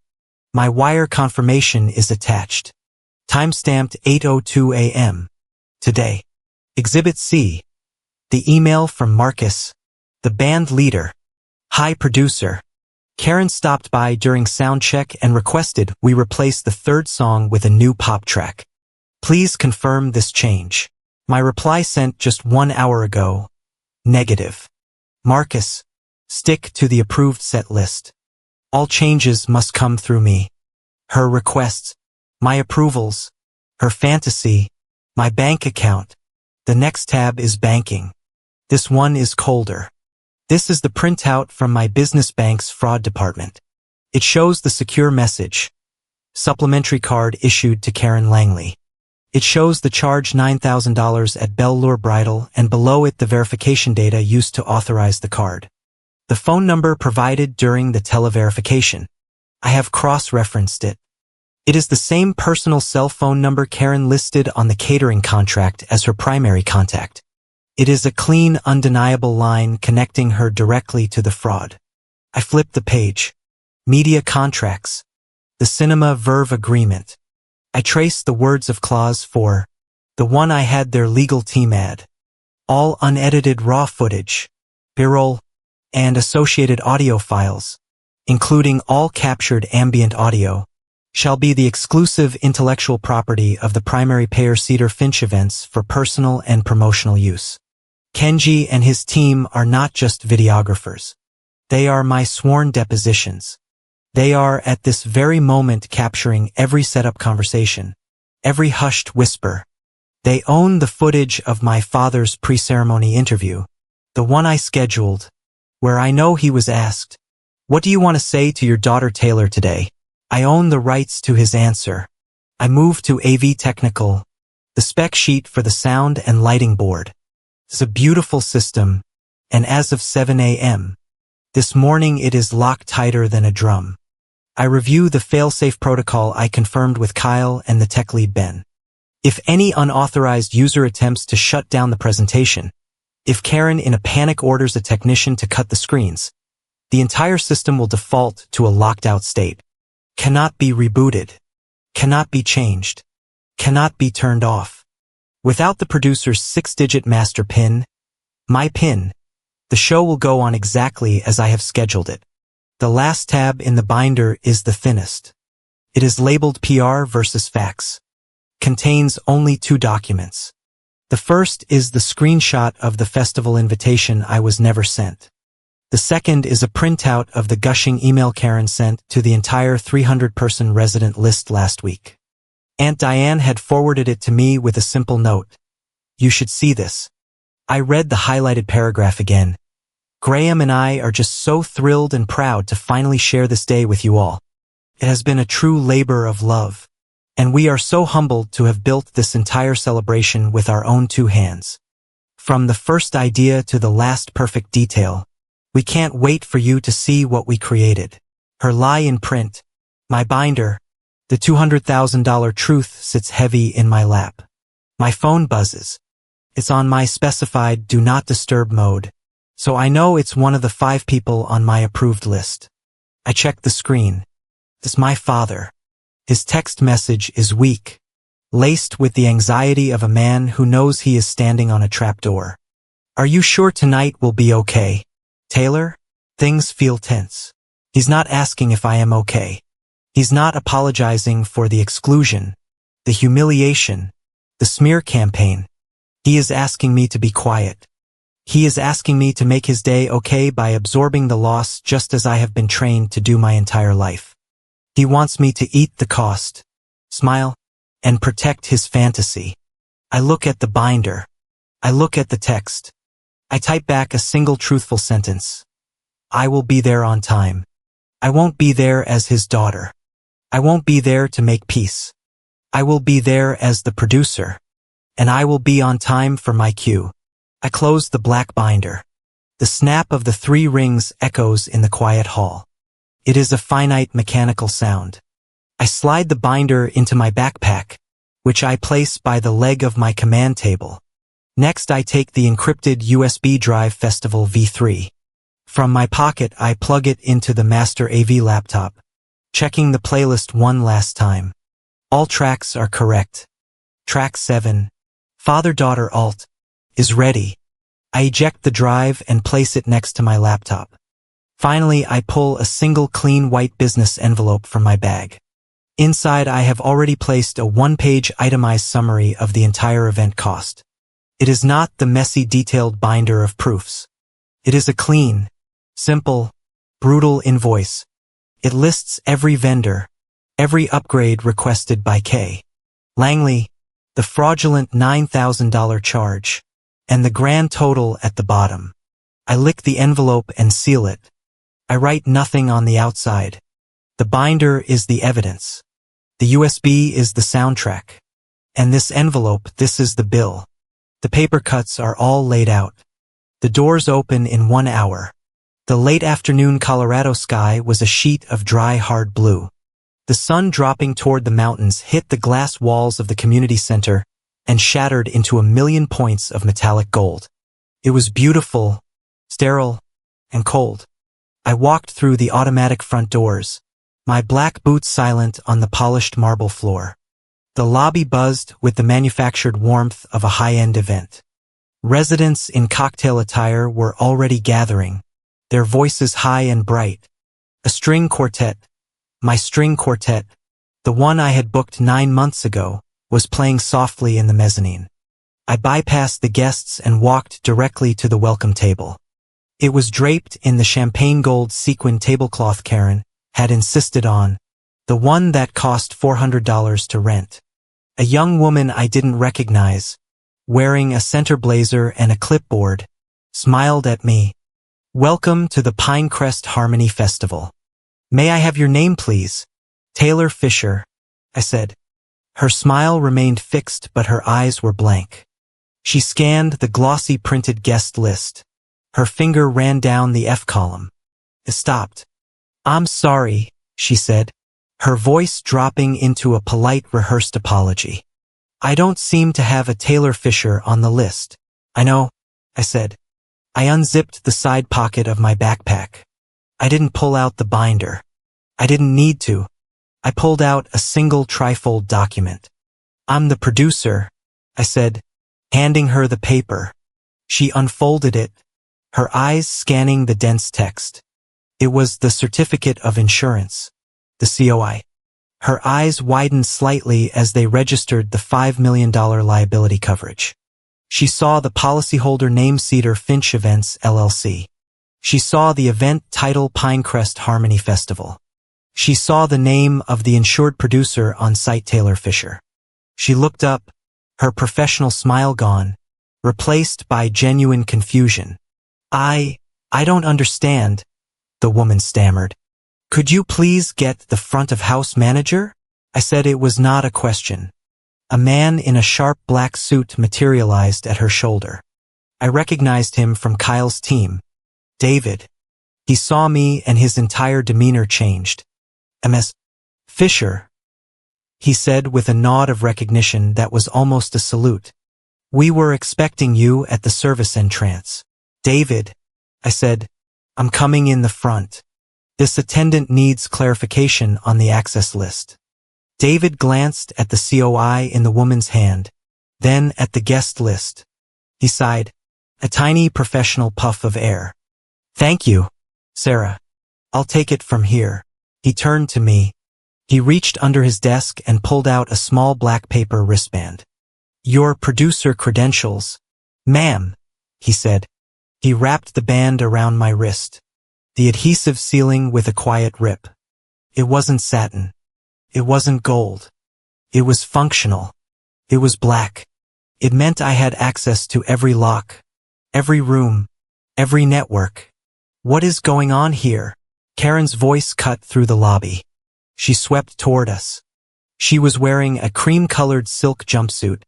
My wire confirmation is attached. Timestamped 8:02 a.m. today. Exhibit C, the email from Marcus, the band leader. Hi producer. Karen stopped by during sound check and requested we replace the third song with a new pop track. Please confirm this change. My reply sent just 1 hour ago. Negative. Marcus, stick to the approved set list. All changes must come through me. Her requests, my approvals, her fantasy, my bank account. The next tab is banking. This one is colder. This is the printout from my business bank's fraud department. It shows the secure message. Supplementary card issued to Karen Langley. It shows the charge $9,000 at Belle Lure Bridal and below it the verification data used to authorize the card. The phone number provided during the televerification. I have cross-referenced it. It is the same personal cell phone number Karen listed on the catering contract as her primary contact. It is a clean, undeniable line connecting her directly to the fraud. I flip the page. Media contracts. The Cinema Verve agreement. I trace the words of clause 4, the one I had their legal team add. All unedited raw footage, B-roll, and associated audio files, including all captured ambient audio, shall be the exclusive intellectual property of the primary payer Cedar Finch Events for personal and promotional use. Kenji and his team are not just videographers. They are my sworn depositions. They are at this very moment capturing every setup conversation, every hushed whisper. They own the footage of my father's pre-ceremony interview, the one I scheduled, where I know he was asked, "What do you want to say to your daughter Taylor today?" I own the rights to his answer. I move to AV Technical, the spec sheet for the sound and lighting board. It's a beautiful system, and as of 7 a.m. this morning it is locked tighter than a drum. I review the fail-safe protocol I confirmed with Kyle and the tech lead Ben. If any unauthorized user attempts to shut down the presentation, if Karen in a panic orders a technician to cut the screens, the entire system will default to a locked-out state. Cannot be rebooted. Cannot be changed. Cannot be turned off. Without the producer's 6-digit master PIN, my PIN, the show will go on exactly as I have scheduled it. The last tab in the binder is the thinnest. It is labeled PR versus fax. Contains only 2 documents. The first is the screenshot of the festival invitation I was never sent. The second is a printout of the gushing email Karen sent to the entire 300-person resident list last week. Aunt Diane had forwarded it to me with a simple note. You should see this. I read the highlighted paragraph again. Graham and I are just so thrilled and proud to finally share this day with you all. It has been a true labor of love, and we are so humbled to have built this entire celebration with our own two hands. From the first idea to the last perfect detail, we can't wait for you to see what we created. Her lie in print, my binder, the $200,000 truth sits heavy in my lap. My phone buzzes. It's on my specified do not disturb mode, so I know it's one of the 5 people on my approved list. I check the screen. It's my father. His text message is weak, laced with the anxiety of a man who knows he is standing on a trapdoor. Are you sure tonight will be okay? Taylor? Things feel tense. He's not asking if I am okay. He's not apologizing for the exclusion, the humiliation, the smear campaign. He is asking me to be quiet. He is asking me to make his day okay by absorbing the loss just as I have been trained to do my entire life. He wants me to eat the cost, smile, and protect his fantasy. I look at the binder. I look at the text. I type back a single truthful sentence. I will be there on time. I won't be there as his daughter. I won't be there to make peace. I will be there as the producer. And I will be on time for my cue. I close the black binder. The snap of the 3 rings echoes in the quiet hall. It is a finite mechanical sound. I slide the binder into my backpack, which I place by the leg of my command table. Next I take the encrypted USB drive Festival V3. From my pocket I plug it into the master AV laptop, checking the playlist one last time. All tracks are correct. Track 7, Father-Daughter Alt, is ready. I eject the drive and place it next to my laptop. Finally, I pull a single clean white business envelope from my bag. Inside I have already placed a 1-page itemized summary of the entire event cost. It is not the messy detailed binder of proofs. It is a clean, simple, brutal invoice. It lists every vendor, every upgrade requested by K. Langley, the fraudulent $9,000 charge, and the grand total at the bottom. I lick the envelope and seal it. I write nothing on the outside. The binder is the evidence. The USB is the soundtrack. And this envelope, this is the bill. The paper cuts are all laid out. The doors open in 1 hour. The late afternoon Colorado sky was a sheet of dry, hard blue. The sun dropping toward the mountains hit the glass walls of the community center and shattered into 1,000,000 points of metallic gold. It was beautiful, sterile, and cold. I walked through the automatic front doors, my black boots silent on the polished marble floor. The lobby buzzed with the manufactured warmth of a high-end event. Residents in cocktail attire were already gathering, their voices high and bright. A string quartet, my string quartet, the one I had booked 9 months ago, was playing softly in the mezzanine. I bypassed the guests and walked directly to the welcome table. It was draped in the champagne gold sequin tablecloth Karen had insisted on, the one that cost $400 to rent. A young woman I didn't recognize, wearing a center blazer and a clipboard, smiled at me. Welcome to the Pinecrest Harmony Festival. May I have your name, please? Taylor Fisher, I said. Her smile remained fixed, but her eyes were blank. She scanned the glossy printed guest list. Her finger ran down the F column. It stopped. I'm sorry, she said, her voice dropping into a polite, rehearsed apology. I don't seem to have a Taylor Fisher on the list. I know, I said. I unzipped the side pocket of my backpack. I didn't pull out the binder. I didn't need to. I pulled out a single trifold document. I'm the producer, I said, handing her the paper. She unfolded it, her eyes scanning the dense text. It was the certificate of insurance, the COI. Her eyes widened slightly as they registered the $5 million liability coverage. She saw the policyholder name Cedar Finch Events, LLC. She saw the event title Pinecrest Harmony Festival. She saw the name of the insured producer on site Taylor Fisher. She looked up, her professional smile gone, replaced by genuine confusion. I don't understand, the woman stammered. Could you please get the front of house manager? I said it was not a question. A man in a sharp black suit materialized at her shoulder. I recognized him from Kyle's team. David. He saw me and his entire demeanor changed. Ms. Fisher, he said with a nod of recognition that was almost a salute. We were expecting you at the service entrance. David, I said, I'm coming in the front. This attendant needs clarification on the access list. David glanced at the COI in the woman's hand, then at the guest list. He sighed, a tiny professional puff of air. Thank you, Sarah. I'll take it from here. He turned to me. He reached under his desk and pulled out a small black paper wristband. Your producer credentials. Ma'am, he said. He wrapped the band around my wrist. The adhesive sealing with a quiet rip. It wasn't satin. It wasn't gold. It was functional. It was black. It meant I had access to every lock, every room, every network. What is going on here? Karen's voice cut through the lobby. She swept toward us. She was wearing a cream-colored silk jumpsuit,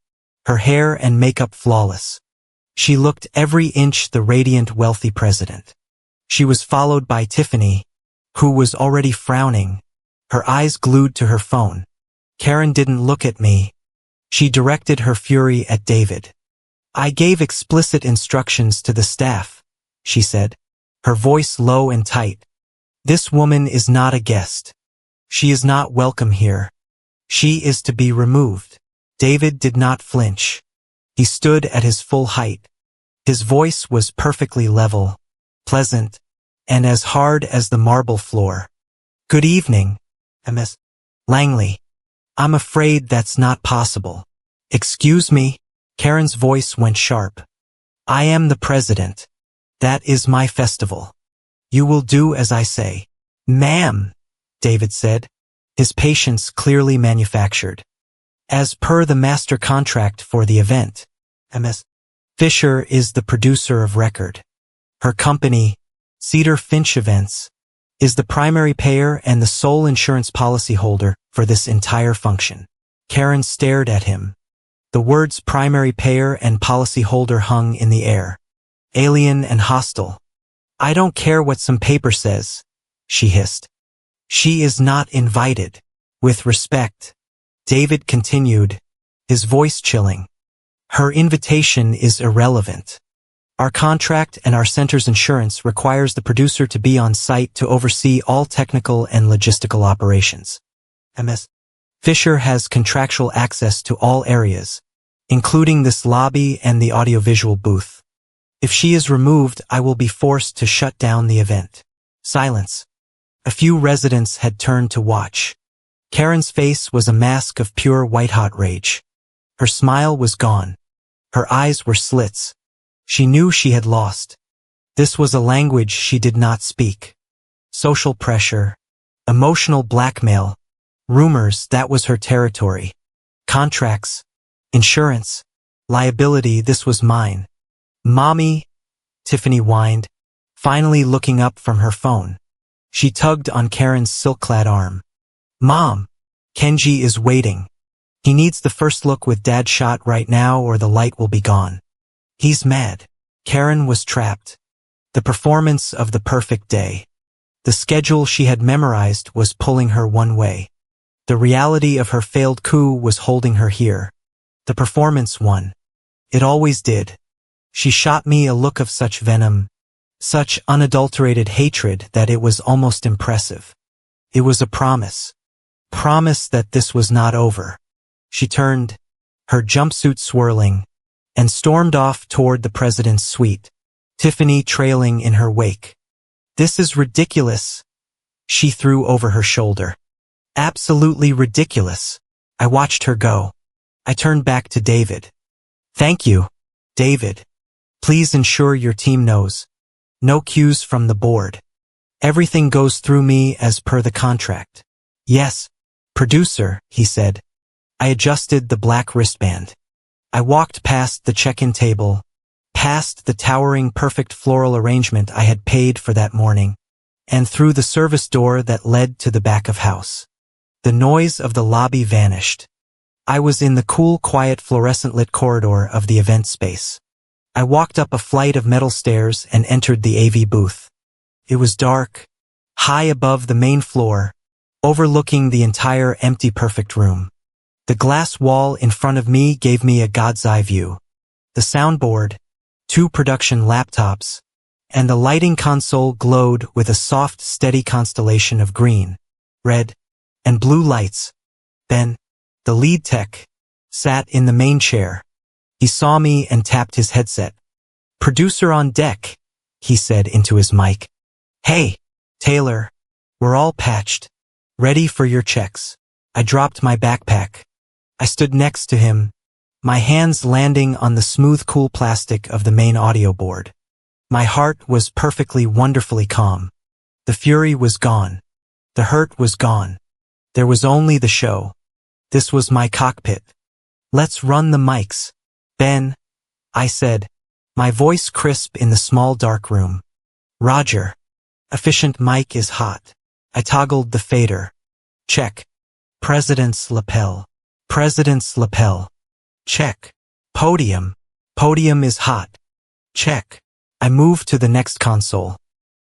her hair and makeup flawless. She looked every inch the radiant wealthy president. She was followed by Tiffany, who was already frowning, her eyes glued to her phone. Karen didn't look at me. She directed her fury at David. I gave explicit instructions to the staff, she said, her voice low and tight. This woman is not a guest. She is not welcome here. She is to be removed. David did not flinch. He stood at his full height. His voice was perfectly level, pleasant, and as hard as the marble floor. Good evening, Ms. Langley. I'm afraid that's not possible. Excuse me? Karen's voice went sharp. I am the president. That is my festival. You will do as I say. Ma'am, David said, his patience clearly manufactured. As per the master contract for the event, Ms. Fisher is the producer of record. Her company, Cedar Finch Events, is the primary payer and the sole insurance policyholder for this entire function. Karen stared at him. The words primary payer and policyholder hung in the air. Alien and hostile. I don't care what some paper says, she hissed. She is not invited. With respect, David continued, his voice chilling. Her invitation is irrelevant. Our contract and our center's insurance requires the producer to be on site to oversee all technical and logistical operations. Ms. Fisher has contractual access to all areas, including this lobby and the audiovisual booth. If she is removed, I will be forced to shut down the event. Silence. A few residents had turned to watch. Karen's face was a mask of pure white-hot rage. Her smile was gone. Her eyes were slits. She knew she had lost. This was a language she did not speak. Social pressure, emotional blackmail, rumors, that was her territory. Contracts, insurance, liability, this was mine. Mommy, Tiffany whined, finally looking up from her phone. She tugged on Karen's silk-clad arm. Mom, Kenji is waiting. He needs the first look with Dad shot right now or the light will be gone. He's mad. Karen was trapped. The performance of the perfect day. The schedule she had memorized was pulling her one way. The reality of her failed coup was holding her here. The performance won. It always did. She shot me a look of such venom, such unadulterated hatred that it was almost impressive. It was a promise. Promise that this was not over. She turned, her jumpsuit swirling, and stormed off toward the president's suite, Tiffany trailing in her wake. This is ridiculous, she threw over her shoulder. Absolutely ridiculous. I watched her go. I turned back to David. Thank you, David, please ensure your team knows. No cues from the board. Everything goes through me as per the contract. Yes, producer, he said. I adjusted the black wristband. I walked past the check-in table, past the towering perfect floral arrangement I had paid for that morning, and through the service door that led to the back of house. The noise of the lobby vanished. I was in the cool, quiet, fluorescent-lit corridor of the event space. I walked up a flight of metal stairs and entered the AV booth. It was dark, high above the main floor, overlooking the entire empty perfect room. The glass wall in front of me gave me a god's eye view. The soundboard, 2 production laptops, and the lighting console glowed with a soft, steady constellation of green, red, and blue lights. Ben, the lead tech, sat in the main chair. He saw me and tapped his headset. Producer on deck, he said into his mic. Hey, Taylor, we're all patched. Ready for your checks. I dropped my backpack. I stood next to him, my hands landing on the smooth, cool plastic of the main audio board. My heart was perfectly, wonderfully calm. The fury was gone. The hurt was gone. There was only the show. This was my cockpit. Let's run the mics. Ben, I said, my voice crisp in the small dark room. Roger. Efficient mic is hot. I toggled the fader. Check. President's lapel. President's lapel. Check. Podium. Podium is hot. Check. I moved to the next console.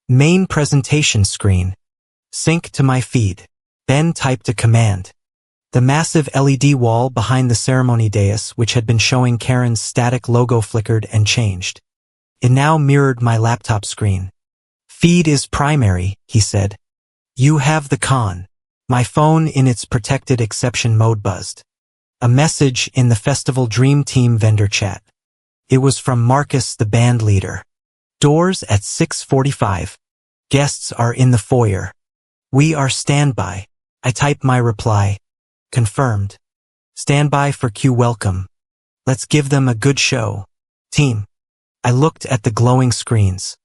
Main presentation screen. Sync to my feed. Ben typed a command. The massive LED wall behind the ceremony dais, which had been showing Karen's static logo, flickered and changed. It now mirrored my laptop screen. Feed is primary, he said. You have the con. My phone in its protected exception mode buzzed. A message in the Festival Dream Team vendor chat. It was from Marcus, the band leader. Doors at 6:45. Guests are in the foyer. We are standby. I typed my reply. Confirmed. Standby for queue. Welcome. Let's give them a good show. Team. I looked at the glowing screens.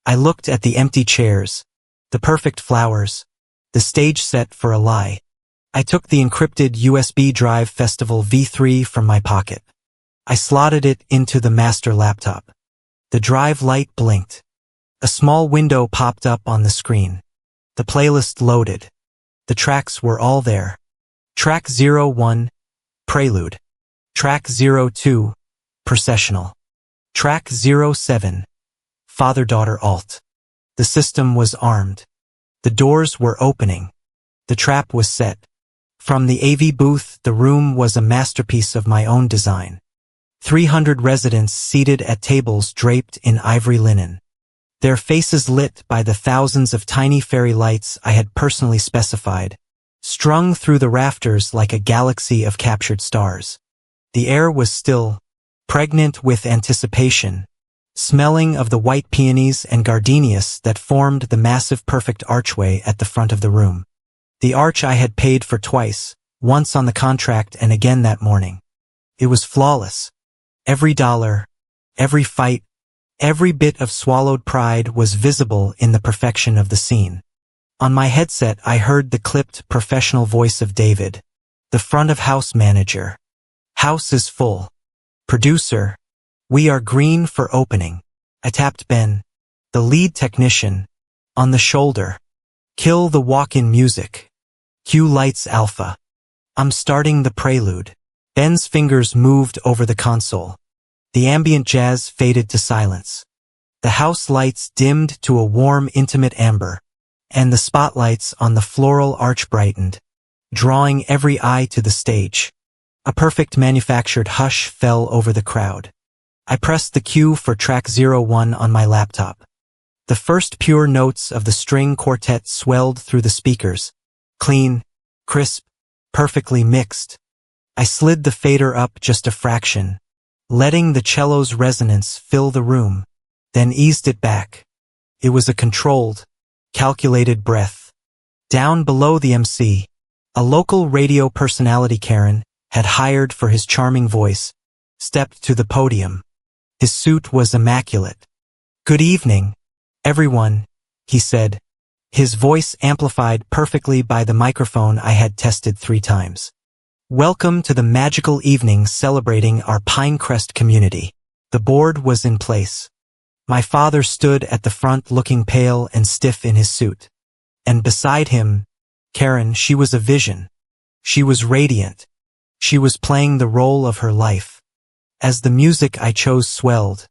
I looked at the empty chairs, the perfect flowers, the stage set for a lie. I took the encrypted USB drive Festival V3 from my pocket. I slotted it into the master laptop. The drive light blinked. A small window popped up on the screen. The playlist loaded. The tracks were all there. Track 01, Prelude. Track 02, Processional. Track 07, Father-Daughter Alt. The system was armed. The doors were opening. The trap was set. From the AV booth, the room was a masterpiece of my own design. 300 residents seated at tables draped in ivory linen. Their faces lit by the thousands of tiny fairy lights I had personally specified, strung through the rafters like a galaxy of captured stars. The air was still, pregnant with anticipation, smelling of the white peonies and gardenias that formed the massive perfect archway at the front of the room. The arch I had paid for twice, once on the contract and again that morning. It was flawless. Every dollar, every fight, every bit of swallowed pride was visible in the perfection of the scene. On my headset I heard the clipped professional voice of David, the front of house manager. House is full. Producer, we are green for opening. I tapped Ben, the lead technician, on the shoulder. Kill the walk-in music. Cue lights alpha. I'm starting the prelude. Ben's fingers moved over the console. The ambient jazz faded to silence. The house lights dimmed to a warm, intimate amber, and the spotlights on the floral arch brightened, drawing every eye to the stage. A perfect manufactured hush fell over the crowd. I pressed the cue for track 01 on my laptop. The first pure notes of the string quartet swelled through the speakers, clean, crisp, perfectly mixed. I slid the fader up just a fraction, letting the cello's resonance fill the room, then eased it back. It was a controlled, calculated breath. Down below the MC, a local radio personality Karen had hired for his charming voice, stepped to the podium. His suit was immaculate. "Good evening, everyone," he said, his voice amplified perfectly by the microphone I had tested 3 times. "Welcome to the magical evening celebrating our Pinecrest community." The board was in place. My father stood at the front looking pale and stiff in his suit. And beside him, Karen, she was a vision. She was radiant. She was playing the role of her life. As the music I chose swelled,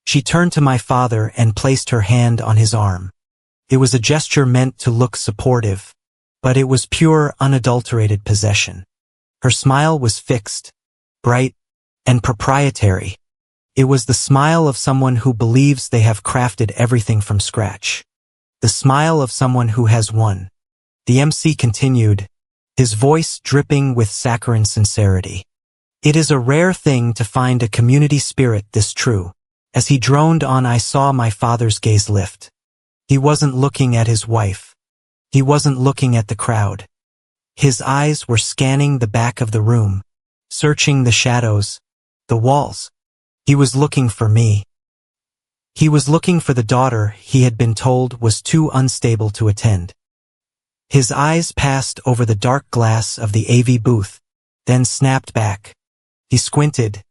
she turned to my father and placed her hand on his arm. It was a gesture meant to look supportive, but it was pure, unadulterated possession. Her smile was fixed, bright, and proprietary. It was the smile of someone who believes they have crafted everything from scratch. The smile of someone who has won. The MC continued, his voice dripping with saccharine sincerity. "It is a rare thing to find a community spirit this true." As he droned on, I saw my father's gaze lift. He wasn't looking at his wife. He wasn't looking at the crowd. His eyes were scanning the back of the room, searching the shadows, the walls. He was looking for me. He was looking for the daughter he had been told was too unstable to attend. His eyes passed over the dark glass of the AV booth, then snapped back. He squinted,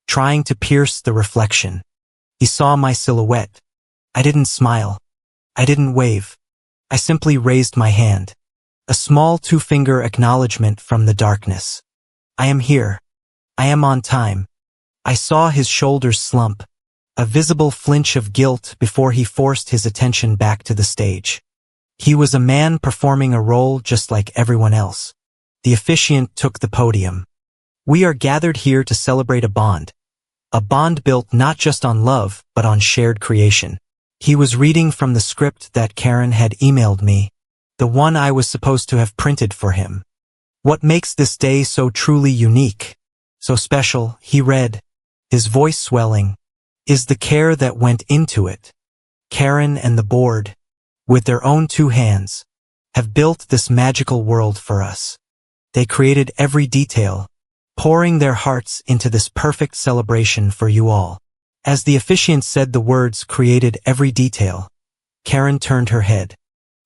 trying to pierce the reflection. He saw my silhouette. I didn't smile. I didn't wave. I simply raised my hand. A small 2-finger acknowledgement from the darkness. "I am here. I am on time." I saw his shoulders slump, a visible flinch of guilt before he forced his attention back to the stage. He was a man performing a role just like everyone else. The officiant took the podium. "We are gathered here to celebrate a bond built not just on love, but on shared creation." He was reading from the script that Karen had emailed me, the one I was supposed to have printed for him. "What makes this day so truly unique, so special," he read, his voice swelling, "is the care that went into it. Karen and the board, with their own 2 hands, have built this magical world for us. They created every detail, pouring their hearts into this perfect celebration for you all." As the officiant said the words "created every detail," Karen turned her head.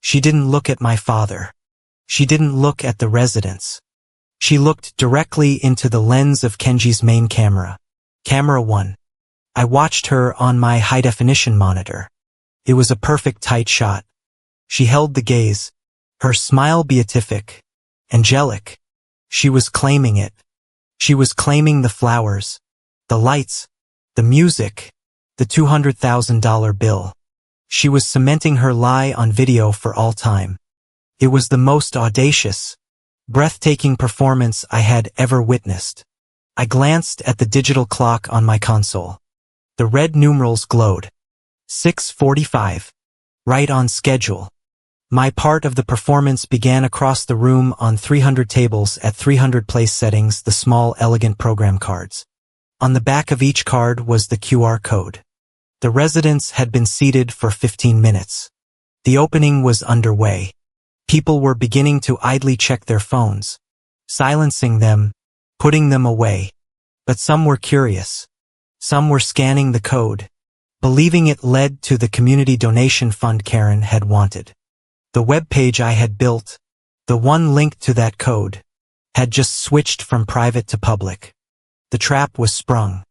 She didn't look at my father. She didn't look at the residents. She looked directly into the lens of Kenji's main camera. Camera 1. I watched her on my high-definition monitor. It was a perfect tight shot. She held the gaze, her smile beatific, angelic. She was claiming it. She was claiming the flowers, the lights, the music, the $200,000 bill. She was cementing her lie on video for all time. It was the most audacious, breathtaking performance I had ever witnessed. I glanced at the digital clock on my console. The red numerals glowed. 6:45. Right on schedule. My part of the performance began across the room on 300 tables at 300 place settings, the small, elegant program cards. On the back of each card was the QR code. The residents had been seated for 15 minutes. The opening was underway. People were beginning to idly check their phones, silencing them, putting them away. But some were curious. Some were scanning the code, believing it led to the community donation fund Karen had wanted. The web page I had built, the one linked to that code, had just switched from private to public. The trap was sprung.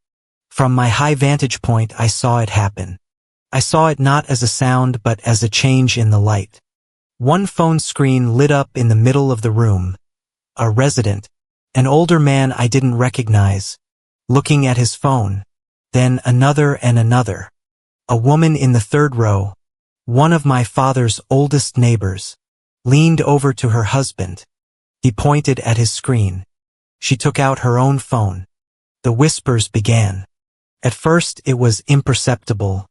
From my high vantage point, I saw it happen. I saw it not as a sound but as a change in the light. One phone screen lit up in the middle of the room. A resident, an older man I didn't recognize, looking at his phone. Then another and another. A woman in the 3rd row, one of my father's oldest neighbors, leaned over to her husband. He pointed at his screen. She took out her own phone. The whispers began. At first it was imperceptible,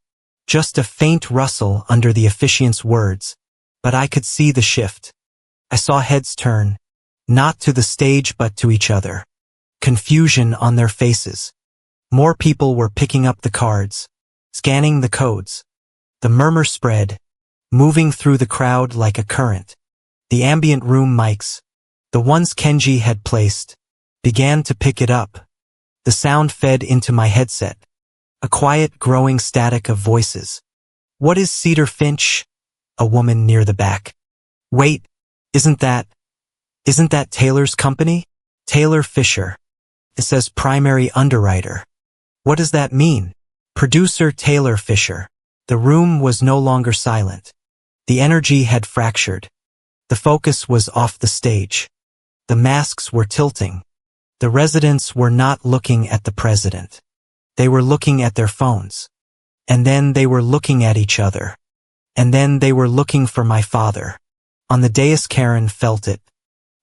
just a faint rustle under the officiant's words, but I could see the shift. I saw heads turn, not to the stage but to each other. Confusion on their faces. More people were picking up the cards, scanning the codes. The murmur spread, moving through the crowd like a current. The ambient room mics, the ones Kenji had placed, began to pick it up. The sound fed into my headset. A quiet, growing static of voices. What is Cedar Finch? A woman near the back. Wait, isn't that Taylor's company? Taylor Fisher. It says primary underwriter. What does that mean? Producer Taylor Fisher. The room was no longer silent. The energy had fractured. The focus was off the stage. The masks were tilting. The residents were not looking at the president. They were looking at their phones. And then they were looking at each other. And then they were looking for my father. On the dais, Karen felt it.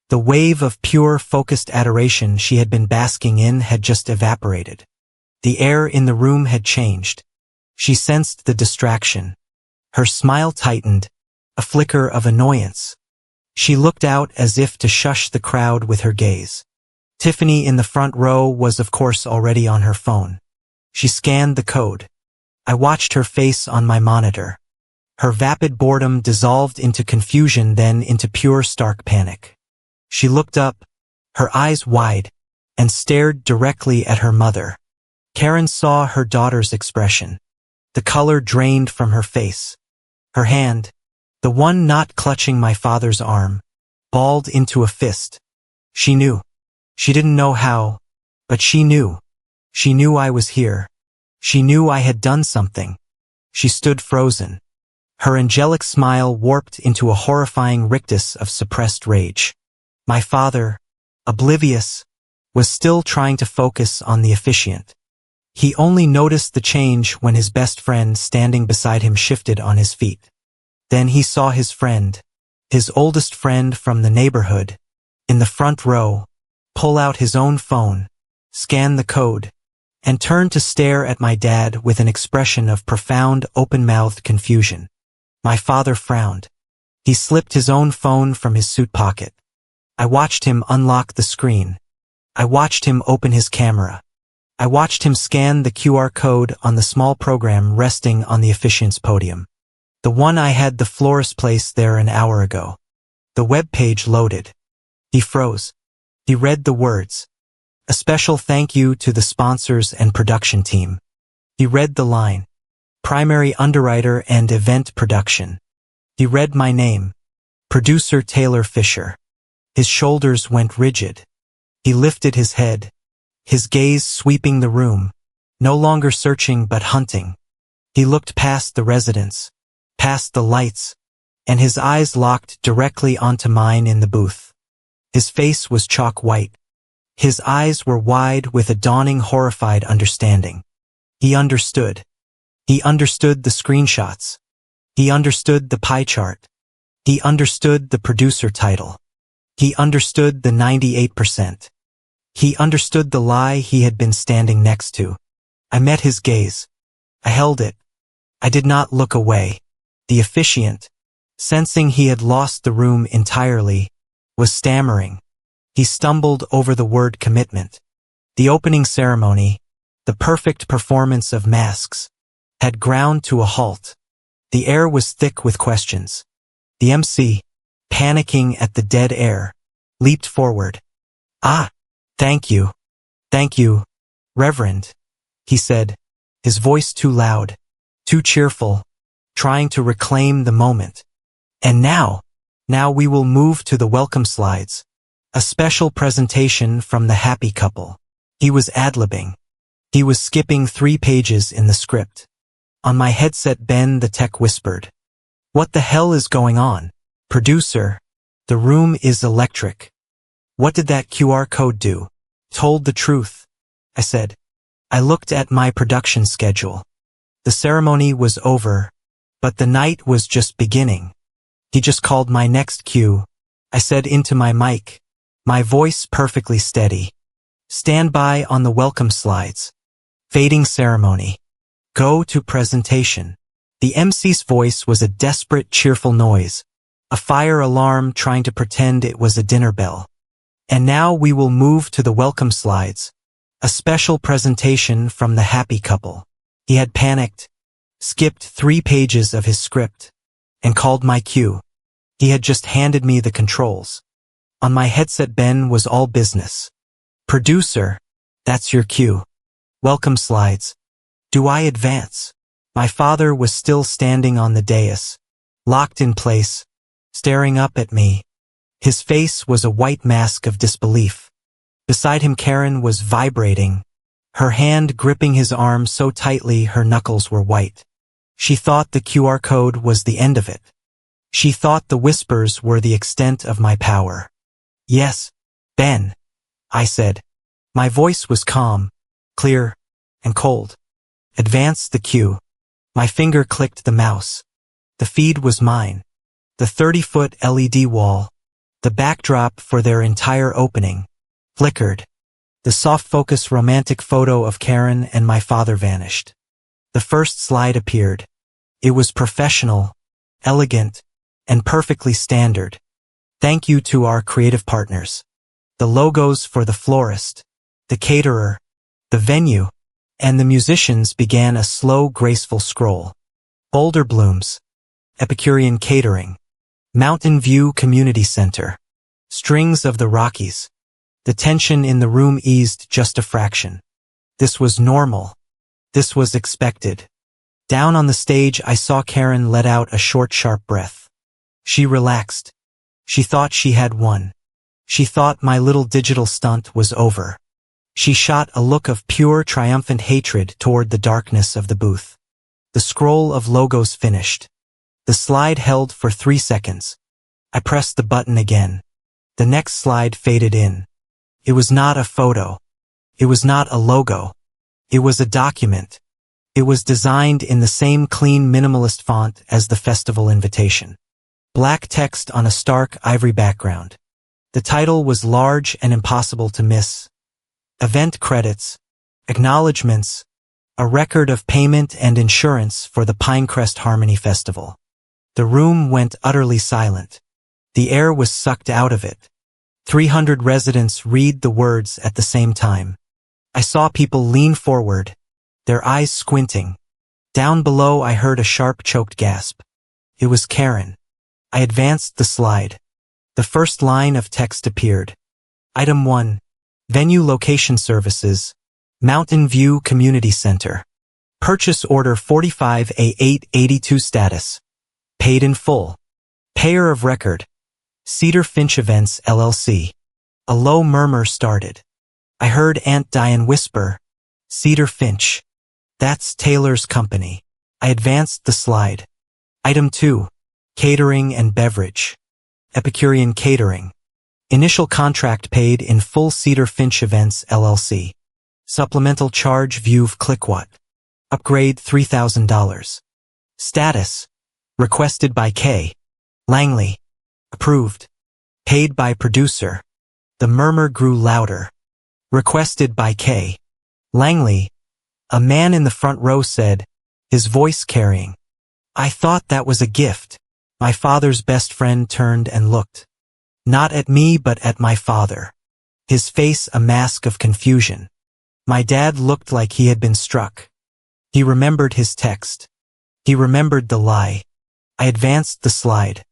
The wave of pure, focused adoration she had been basking in had just evaporated. The air in the room had changed. She sensed the distraction. Her smile tightened, a flicker of annoyance. She looked out as if to shush the crowd with her gaze. Tiffany in the front row was of course already on her phone. She scanned the code. I watched her face on my monitor. Her vapid boredom dissolved into confusion, then into pure, stark panic. She looked up, her eyes wide, and stared directly at her mother. Karen saw her daughter's expression. The color drained from her face. Her hand, the one not clutching my father's arm, balled into a fist. She knew. She didn't know how, but she knew. She knew I was here. She knew I had done something. She stood frozen. Her angelic smile warped into a horrifying rictus of suppressed rage. My father, oblivious, was still trying to focus on the officiant. He only noticed the change when his best friend standing beside him shifted on his feet. Then he saw his friend, his oldest friend from the neighborhood, in the front row, pull out his own phone, scan the code, and turn to stare at my dad with an expression of profound, open-mouthed confusion. My father frowned. He slipped his own phone from his suit pocket. I watched him unlock the screen. I watched him open his camera. I watched him scan the QR code on the small program resting on the officiant's podium. The one I had the florist place there an hour ago. The web page loaded. He froze. He read the words. A special thank you to the sponsors and production team. He read the line. Primary underwriter and event production. He read my name. Producer Taylor Fisher. His shoulders went rigid. He lifted his head, his gaze sweeping the room, no longer searching but hunting. He looked past the residents, past the lights, and his eyes locked directly onto mine in the booth. His face was chalk white. His eyes were wide with a dawning horrified understanding. He understood. He understood the screenshots. He understood the pie chart. He understood the producer title. He understood the 98%. He understood the lie he had been standing next to. I met his gaze. I held it. I did not look away. The officiant, sensing he had lost the room entirely, was stammering. He stumbled over the word commitment. The opening ceremony, the perfect performance of masks, had ground to a halt. The air was thick with questions. The MC, panicking at the dead air, leaped forward. Thank you, Reverend, he said, his voice too loud, too cheerful, trying to reclaim the moment. And now we will move to the welcome slides, a special presentation from the happy couple. He was ad-libbing. He was skipping 3 pages in the script. On my headset, Ben the tech whispered, "What the hell is going on? Producer, the room is electric. What did that QR code do?" "Told the truth," I said. I looked at my production schedule. The ceremony was over, but the night was just beginning. He just called my next cue, I said into my mic, my voice perfectly steady. "Stand by on the welcome slides. Fading ceremony. Go to presentation." The MC's voice was a desperate, cheerful noise, a fire alarm trying to pretend it was a dinner bell. "And now we will move to the welcome slides, a special presentation from the happy couple." He had panicked, skipped 3 pages of his script, and called my cue. He had just handed me the controls. On my headset, Ben was all business. "Producer, that's your cue. Welcome slides. Do I advance? My father was still standing on the dais, locked in place, staring up at me. His face was a white mask of disbelief. Beside him Karen was vibrating, her hand gripping his arm so tightly her knuckles were white. She thought the QR code was the end of it. She thought the whispers were the extent of my power. Yes, Ben, I said. My voice was calm, clear, and cold. Advance the cue. My finger clicked the mouse. The feed was mine. The 30-foot LED wall, the backdrop for their entire opening, flickered. The soft-focus romantic photo of Karen and my father vanished. The first slide appeared. It was professional, elegant, and perfectly standard. Thank you to our creative partners. The logos for the florist, the caterer, the venue, and the musicians began a slow, graceful scroll. Boulder Blooms, Epicurean Catering, Mountain View Community Center, Strings of the Rockies. The tension in the room eased just a fraction. This was normal. This was expected. Down on the stage I saw Karen let out a short, sharp breath. She relaxed. She thought she had won. She thought my little digital stunt was over. She shot a look of pure, triumphant hatred toward the darkness of the booth. The scroll of logos finished. The slide held for 3 seconds. I pressed the button again. The next slide faded in. It was not a photo. It was not a logo. It was a document. It was designed in the same clean minimalist font as the festival invitation. Black text on a stark ivory background. The title was large and impossible to miss. Event credits, acknowledgements, a record of payment and insurance for the Pinecrest Harmony Festival. The room went utterly silent. The air was sucked out of it. 300 residents read the words at the same time. I saw people lean forward, their eyes squinting. Down below I heard a sharp, choked gasp. It was Karen. I advanced the slide. The first line of text appeared. Item 1. Venue Location Services, Mountain View Community Center. Purchase Order 45A882 Status. Paid in full. Payer of Record, Cedar Finch Events LLC. A low murmur started. I heard Aunt Diane whisper, Cedar Finch. That's Taylor's company. I advanced the slide. Item 2. Catering and Beverage. Epicurean Catering. Initial contract paid in full Cedar Finch Events LLC. Supplemental charge view ClickWhat. Upgrade $3,000. Status. Requested by K. Langley. Approved. Paid by producer. The murmur grew louder. Requested by K. Langley. A man in the front row said, his voice carrying. I thought that was a gift. My father's best friend turned and looked. Not at me but at my father. His face a mask of confusion. My dad looked like he had been struck. He remembered his text. He remembered the lie. I advanced the slide.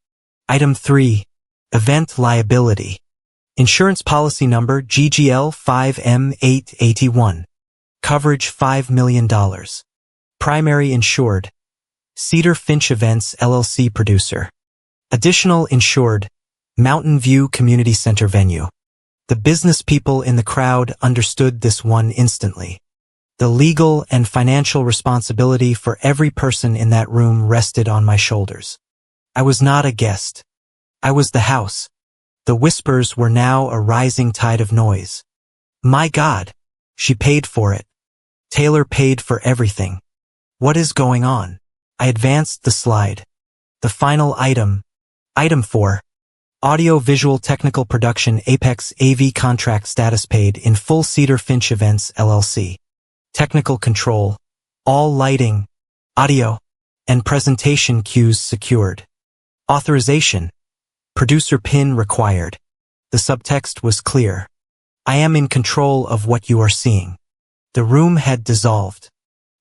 Item 3. Event Liability. Insurance Policy Number GGL 5M881. Coverage $5 million. Primary insured. Cedar Finch Events LLC Producer. Additional insured. Mountain View Community Center Venue. The business people in the crowd understood this one instantly. The legal and financial responsibility for every person in that room rested on my shoulders. I was not a guest. I was the house. The whispers were now a rising tide of noise. My God, she paid for it. Taylor paid for everything. What is going on? I advanced the slide. The final item. Item 4. Audio-Visual Technical Production Apex AV Contract Status Paid in Full Cedar Finch Events LLC. Technical Control. All lighting, audio, and presentation cues secured. Authorization. Producer PIN required. The subtext was clear. I am in control of what you are seeing. The room had dissolved.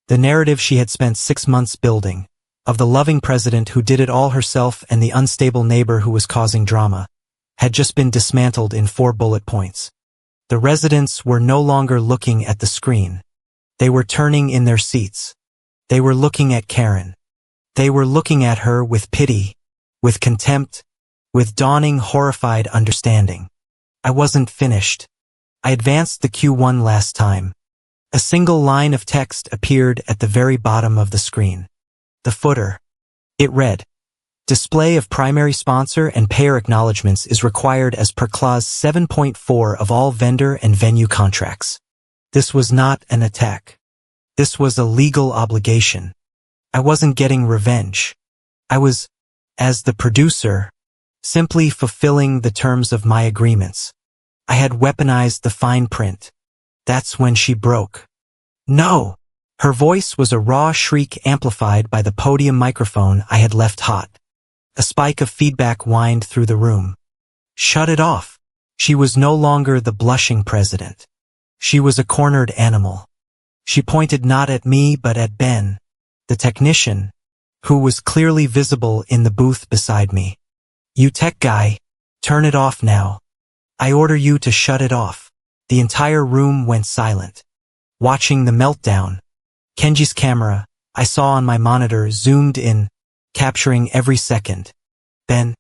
The narrative she had spent 6 months building, of the loving president who did it all herself and the unstable neighbor who was causing drama, had just been dismantled in 4 bullet points. The residents were no longer looking at the screen. They were turning in their seats. They were looking at Karen. They were looking at her with pity, with contempt, with dawning horrified understanding. I wasn't finished. I advanced the Q1 last time. A single line of text appeared at the very bottom of the screen. The footer. It read, "Display of primary sponsor and payer acknowledgements is required as per clause 7.4 of all vendor and venue contracts." This was not an attack. This was a legal obligation. I wasn't getting revenge. I was, as the producer, simply fulfilling the terms of my agreements. I had weaponized the fine print. That's when she broke. "No!" Her voice was a raw shriek amplified by the podium microphone I had left hot. A spike of feedback whined through the room. "Shut it off." She was no longer the blushing president. She was a cornered animal. She pointed not at me but at Ben, the technician, who was clearly visible in the booth beside me. "You tech guy, turn it off now. I order you to shut it off." The entire room went silent. Watching the meltdown, Kenji's camera, I saw on my monitor, zoomed in, capturing every second. Ben,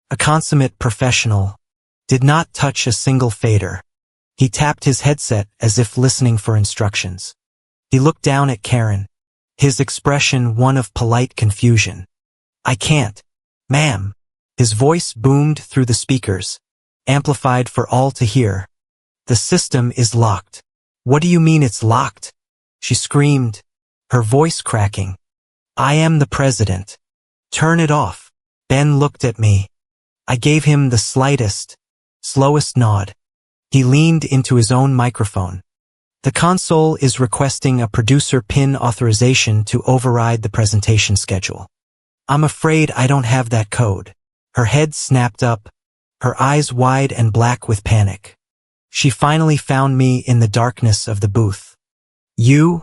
a consummate professional, did not touch a single fader. He tapped his headset as if listening for instructions. He looked down at Karen, his expression one of polite confusion. "I can't, ma'am." His voice boomed through the speakers, amplified for all to hear. "The system is locked." "What do you mean it's locked?" she screamed, her voice cracking. "I am the president. Turn it off." Ben looked at me. I gave him the slightest, slowest nod. He leaned into his own microphone. "The console is requesting a producer PIN authorization to override the presentation schedule." "I'm afraid I don't have that code." Her head snapped up, her eyes wide and black with panic. She finally found me in the darkness of the booth. "You?"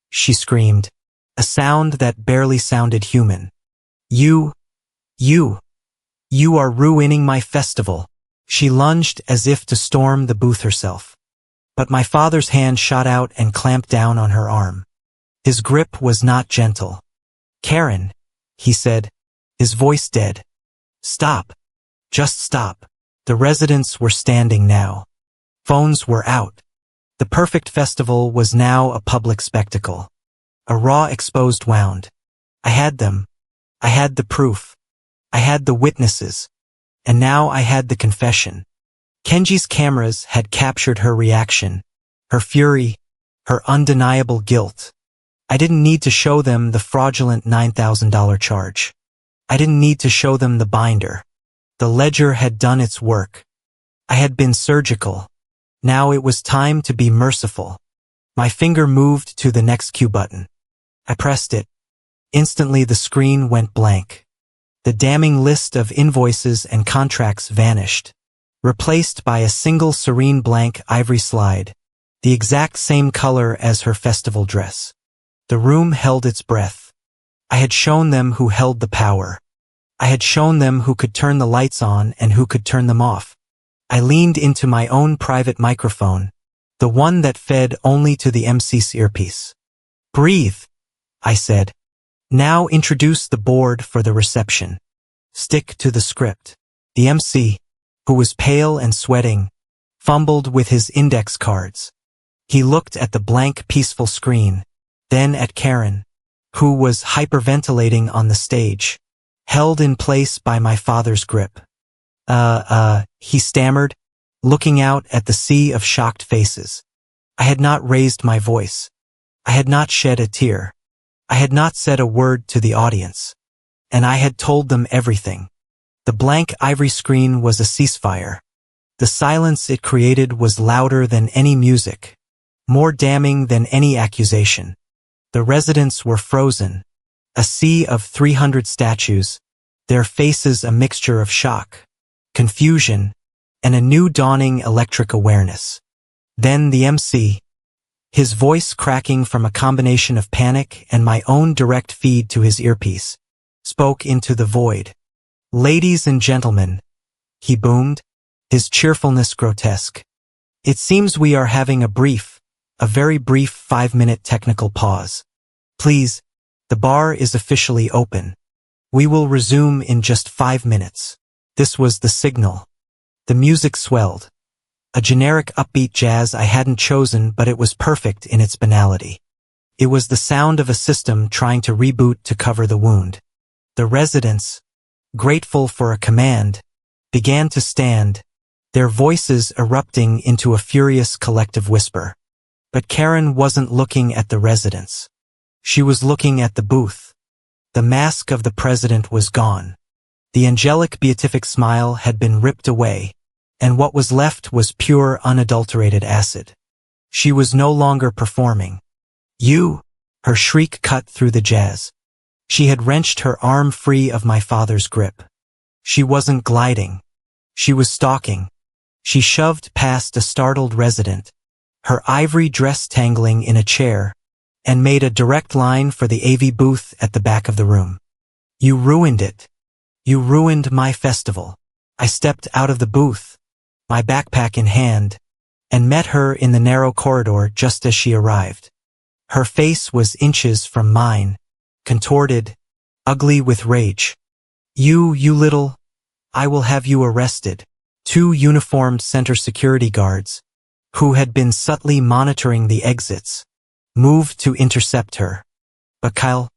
she screamed, a sound that barely sounded human. You are ruining my festival." She lunged as if to storm the booth herself. But my father's hand shot out and clamped down on her arm. His grip was not gentle. "Karen," he said, his voice dead. "Stop. Just stop." The residents were standing now. Phones were out. The perfect festival was now a public spectacle. A raw exposed wound. I had them. I had the proof. I had the witnesses. And now I had the confession. Kenji's cameras had captured her reaction, her fury, her undeniable guilt. I didn't need to show them the fraudulent $9,000 charge. I didn't need to show them the binder. The ledger had done its work. I had been surgical. Now it was time to be merciful. My finger moved to the next cue button. I pressed it. Instantly the screen went blank. The damning list of invoices and contracts vanished, replaced by a single serene blank ivory slide, the exact same color as her festival dress. The room held its breath. I had shown them who held the power. I had shown them who could turn the lights on and who could turn them off. I leaned into my own private microphone, the one that fed only to the MC's earpiece. "Breathe," I said. "Now introduce the board for the reception. Stick to the script." The MC, who was pale and sweating, fumbled with his index cards. He looked at the blank, peaceful screen, then at Karen, who was hyperventilating on the stage, held in place by my father's grip. He stammered, looking out at the sea of shocked faces. I had not raised my voice. I had not shed a tear. I had not said a word to the audience. And I had told them everything. The blank ivory screen was a ceasefire. The silence it created was louder than any music, more damning than any accusation. The residents were frozen, a sea of 300 statues, their faces a mixture of shock, confusion, and a new dawning electric awareness. Then the MC, his voice cracking from a combination of panic and my own direct feed to his earpiece, spoke into the void. "Ladies and gentlemen," he boomed, his cheerfulness grotesque. "It seems we are having a brief, A very brief 5-minute technical pause. Please, the bar is officially open. We will resume in just 5 minutes. This was the signal. The music swelled. A generic upbeat jazz I hadn't chosen, but it was perfect in its banality. It was the sound of a system trying to reboot to cover the wound. The residents, grateful for a command, began to stand, their voices erupting into a furious collective whisper. But Karen wasn't looking at the residents. She was looking at the booth. The mask of the president was gone. The angelic beatific smile had been ripped away, and what was left was pure unadulterated acid. She was no longer performing. "You!" Her shriek cut through the jazz. She had wrenched her arm free of my father's grip. She wasn't gliding. She was stalking. She shoved past a startled resident, her ivory dress tangling in a chair, and made a direct line for the AV booth at the back of the room. "You ruined it. You ruined my festival." I stepped out of the booth, my backpack in hand, and met her in the narrow corridor just as she arrived. Her face was inches from mine, contorted, ugly with rage. You little... I will have you arrested." 2 uniformed center security guards, who had been subtly monitoring the exits, moved to intercept her. But Kyle,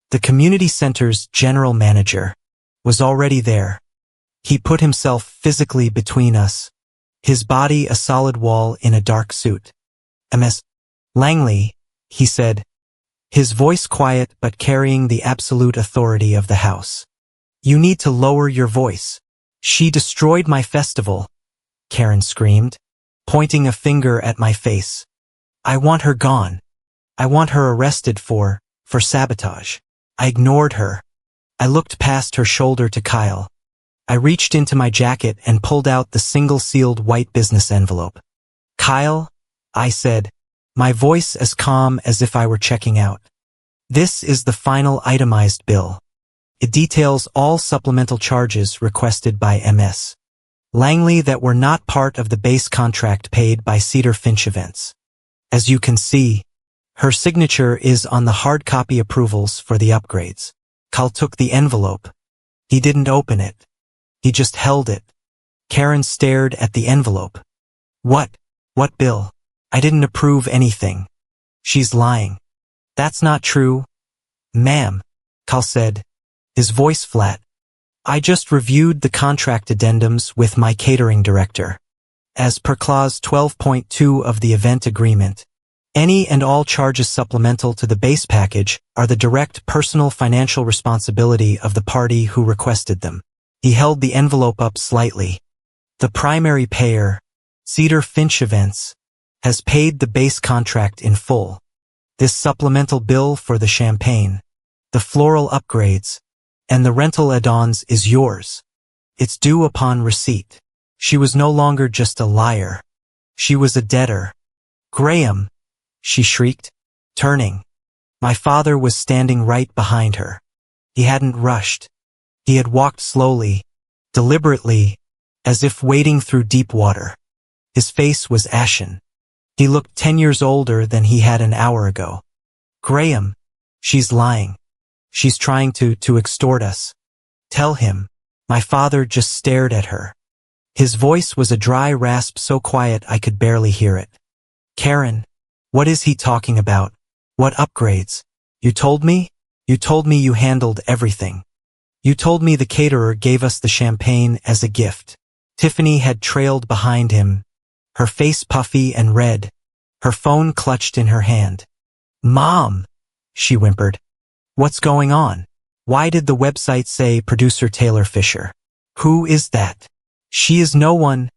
the community center's general manager, was already there. He put himself physically between us, his body a solid wall in a dark suit. "Ms. Langley," he said, his voice quiet but carrying the absolute authority of the house. "You need to lower your voice. She destroyed my festival," Karen screamed, pointing a finger at my face. "I want her gone. I want her arrested for sabotage." I ignored her. I looked past her shoulder to Kyle. I reached into my jacket and pulled out the single-sealed white business envelope. "Kyle," I said, my voice as calm as if I were checking out. "This is the final itemized bill. It details all supplemental charges requested by Ms. Langley that were not part of the base contract paid by Cedar Finch Events. As you can see, her signature is on the hard copy approvals for the upgrades." Kyle took the envelope. He didn't open it. He just held it. Karen stared at the envelope. What bill? I didn't approve anything." "She's lying." "That's not true." "Ma'am," Kyle said, his voice flat. "I just reviewed the contract addendums with my catering director. As per clause 12.2 of the event agreement, any and all charges supplemental to the base package are the direct personal financial responsibility of the party who requested them." He held the envelope up slightly. "The primary payer, Cedar Finch Events, has paid the base contract in full. This supplemental bill for the champagne, the floral upgrades, and the rental add-ons is yours. It's due upon receipt." She was no longer just a liar. She was a debtor. "Graham," she shrieked, turning. My father was standing right behind her. He hadn't rushed. He had walked slowly, deliberately, as if wading through deep water. His face was ashen. He looked 10 years older than he had an hour ago. "Graham, she's lying. She's trying to extort us. Tell him." My father just stared at her. His voice was a dry rasp so quiet I could barely hear it. "Karen, what is he talking about? What upgrades? You told me? You told me you handled everything. You told me the caterer gave us the champagne as a gift." Tiffany had trailed behind him, her face puffy and red, her phone clutched in her hand. "Mom," she whimpered. "What's going on? Why did the website say producer Taylor Fisher? Who is that?" "She is no one,"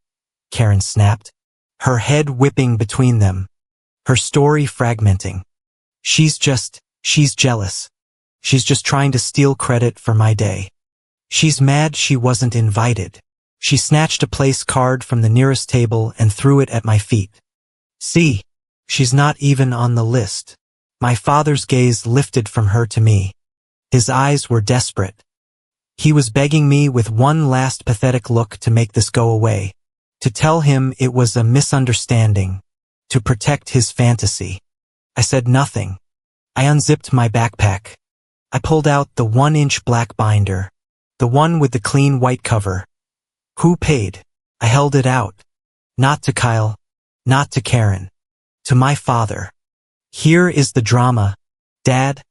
Karen snapped, her head whipping between them, her story fragmenting. She's jealous. She's just trying to steal credit for my day. She's mad she wasn't invited." She snatched a place card from the nearest table and threw it at my feet. "See, she's not even on the list." My father's gaze lifted from her to me. His eyes were desperate. He was begging me with one last pathetic look to make this go away, to tell him it was a misunderstanding, to protect his fantasy. I said nothing. I unzipped my backpack. I pulled out the 1-inch black binder, the one with the clean white cover. Who paid? I held it out. Not to Kyle, not to Karen, to my father. Here is the drama, Dad,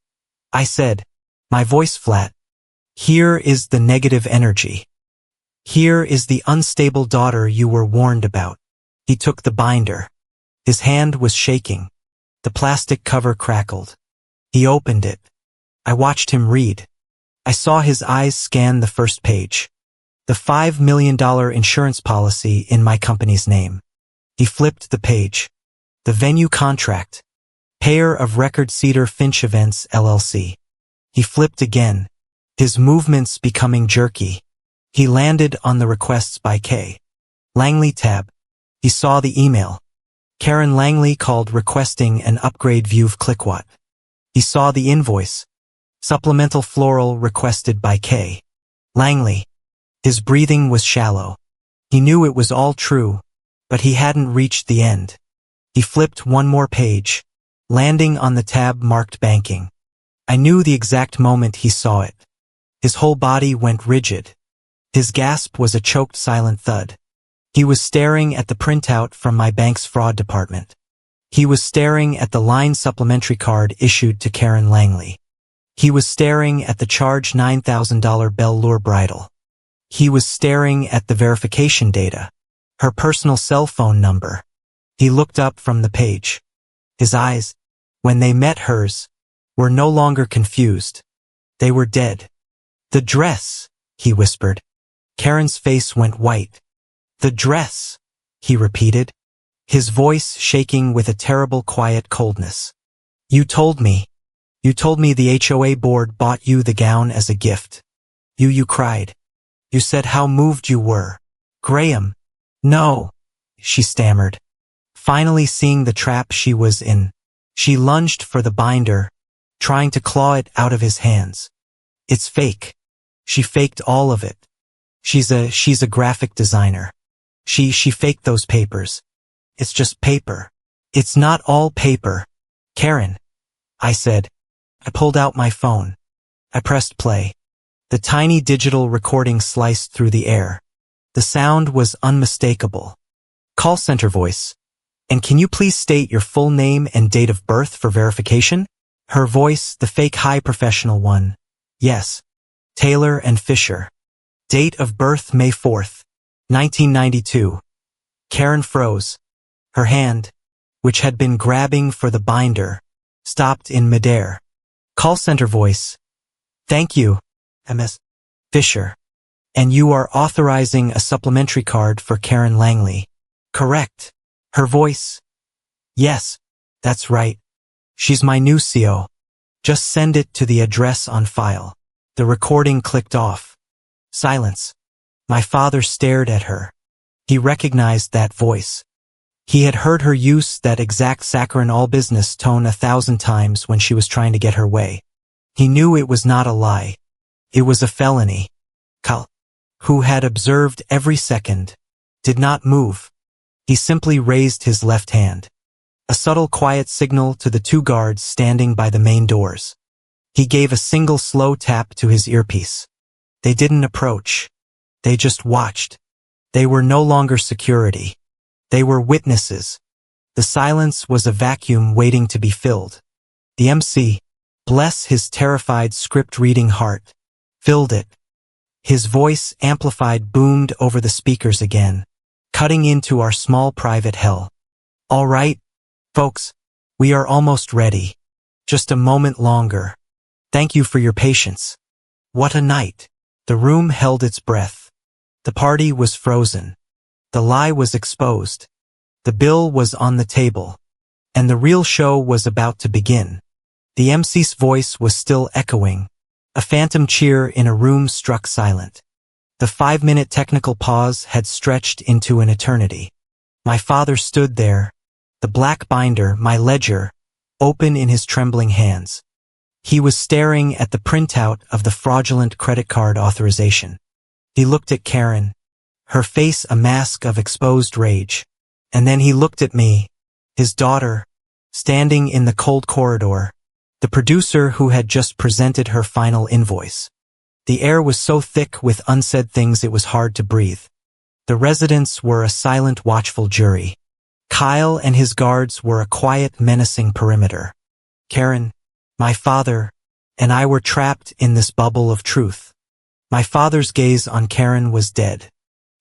I said, my voice flat. Here is the negative energy. Here is the unstable daughter you were warned about. He took the binder. His hand was shaking. The plastic cover crackled. He opened it. I watched him read. I saw his eyes scan the first page. The $5 million insurance policy in my company's name. He flipped the page. The venue contract. Payer of Record Cedar Finch Events, LLC. He flipped again, his movements becoming jerky. He landed on the requests by K. Langley tab. He saw the email. Karen Langley called requesting an upgrade view of ClickWhat. He saw the invoice. Supplemental floral requested by K. Langley. His breathing was shallow. He knew it was all true, but he hadn't reached the end. He flipped one more page, landing on the tab marked banking. I knew the exact moment he saw it. His whole body went rigid. His gasp was a choked silent thud. He was staring at the printout from my bank's fraud department. He was staring at the line supplementary card issued to Karen Langley. He was staring at the charge $9,000 Belle Lure bridal. He was staring at the verification data, her personal cell phone number. He looked up from the page. His eyes, when they met hers, were no longer confused. They were dead. The dress, he whispered. Karen's face went white. The dress, he repeated, his voice shaking with a terrible quiet coldness. You told me the HOA board bought you the gown as a gift. You cried. You said how moved you were. Graham. No, she stammered. Finally seeing the trap she was in, she lunged for the binder, trying to claw it out of his hands. It's fake. She faked all of it. She's a graphic designer. She faked those papers. It's just paper. It's not all paper. Karen, I said. I pulled out my phone. I pressed play. The tiny digital recording sliced through the air. The sound was unmistakable. Call center voice. And can you please state your full name and date of birth for verification? Her voice, the fake high professional one. Yes. Taylor and Fisher. Date of birth May 4th, 1992. Karen froze. Her hand, which had been grabbing for the binder, stopped in midair. Call center voice. Thank you, Ms. Fisher. And you are authorizing a supplementary card for Karen Langley. Correct. Her voice. Yes, that's right. She's my new CO. Just send it to the address on file. The recording clicked off. Silence. My father stared at her. He recognized that voice. He had heard her use that exact saccharine all-business tone 1,000 times when she was trying to get her way. He knew it was not a lie. It was a felony. Kyle, who had observed every second, did not move. He simply raised his left hand. A subtle quiet signal to the two guards standing by the main doors. He gave a single slow tap to his earpiece. They didn't approach. They just watched. They were no longer security. They were witnesses. The silence was a vacuum waiting to be filled. The MC, bless his terrified script-reading heart, filled it. His voice, amplified, boomed over the speakers again, cutting into our small private hell. All right, folks, we are almost ready. Just a moment longer. Thank you for your patience. What a night. The room held its breath. The party was frozen. The lie was exposed. The bill was on the table. And the real show was about to begin. The MC's voice was still echoing. A phantom cheer in a room struck silent. The 5-minute technical pause had stretched into an eternity. My father stood there, the black binder, my ledger, open in his trembling hands. He was staring at the printout of the fraudulent credit card authorization. He looked at Karen, her face a mask of exposed rage. And then he looked at me, his daughter, standing in the cold corridor, the producer who had just presented her final invoice. The air was so thick with unsaid things it was hard to breathe. The residents were a silent, watchful jury. Kyle and his guards were a quiet, menacing perimeter. Karen, my father, and I were trapped in this bubble of truth. My father's gaze on Karen was dead.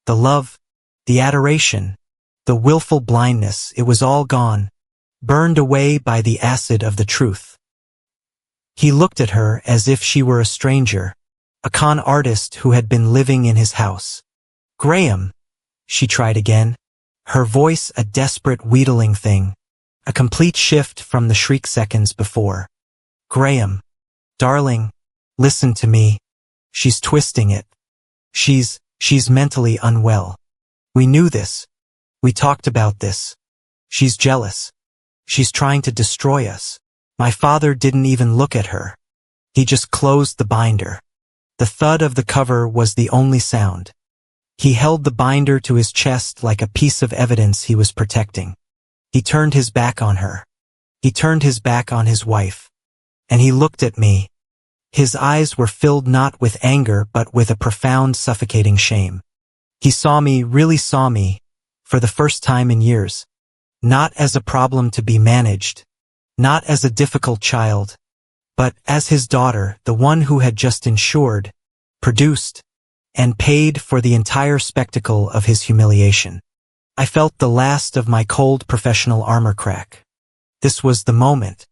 The love, the adoration, the willful blindness, it was all gone, burned away by the acid of the truth. He looked at her as if she were a stranger, a con artist who had been living in his house. Graham, she tried again, her voice a desperate wheedling thing, a complete shift from the shriek seconds before. Graham, darling, listen to me. She's twisting it. She's mentally unwell. We knew this. We talked about this. She's jealous. She's trying to destroy us. My father didn't even look at her. He just closed the binder. The thud of the cover was the only sound. He held the binder to his chest like a piece of evidence he was protecting. He turned his back on her. He turned his back on his wife. And he looked at me. His eyes were filled not with anger but with a profound, suffocating shame. He saw me, really saw me, for the first time in years. Not as a problem to be managed, not as a difficult child, but as his daughter, the one who had just ensured, produced, and paid for the entire spectacle of his humiliation. I felt the last of my cold professional armor crack. This was the moment.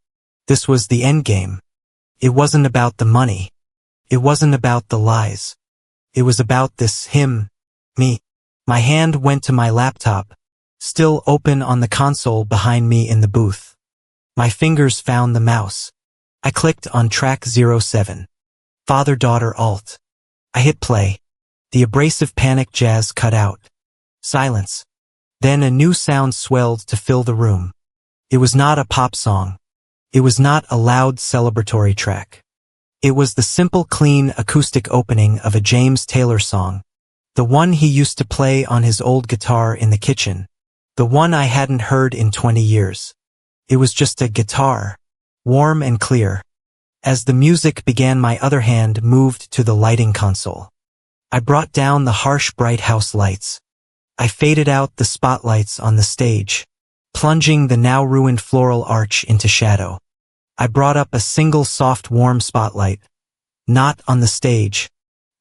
This was the endgame. It wasn't about the money. It wasn't about the lies. It was about this him, me. My hand went to my laptop, still open on the console behind me in the booth. My fingers found the mouse. I clicked on track 07. Father-daughter alt. I hit play. The abrasive panic jazz cut out. Silence. Then a new sound swelled to fill the room. It was not a pop song. It was not a loud celebratory track. It was the simple, clean acoustic opening of a James Taylor song. The one he used to play on his old guitar in the kitchen. The one I hadn't heard in 20 years. It was just a guitar, warm and clear. As the music began, my other hand moved to the lighting console. I brought down the harsh, bright house lights. I faded out the spotlights on the stage, plunging the now ruined floral arch into shadow. I brought up a single soft, warm spotlight. Not on the stage.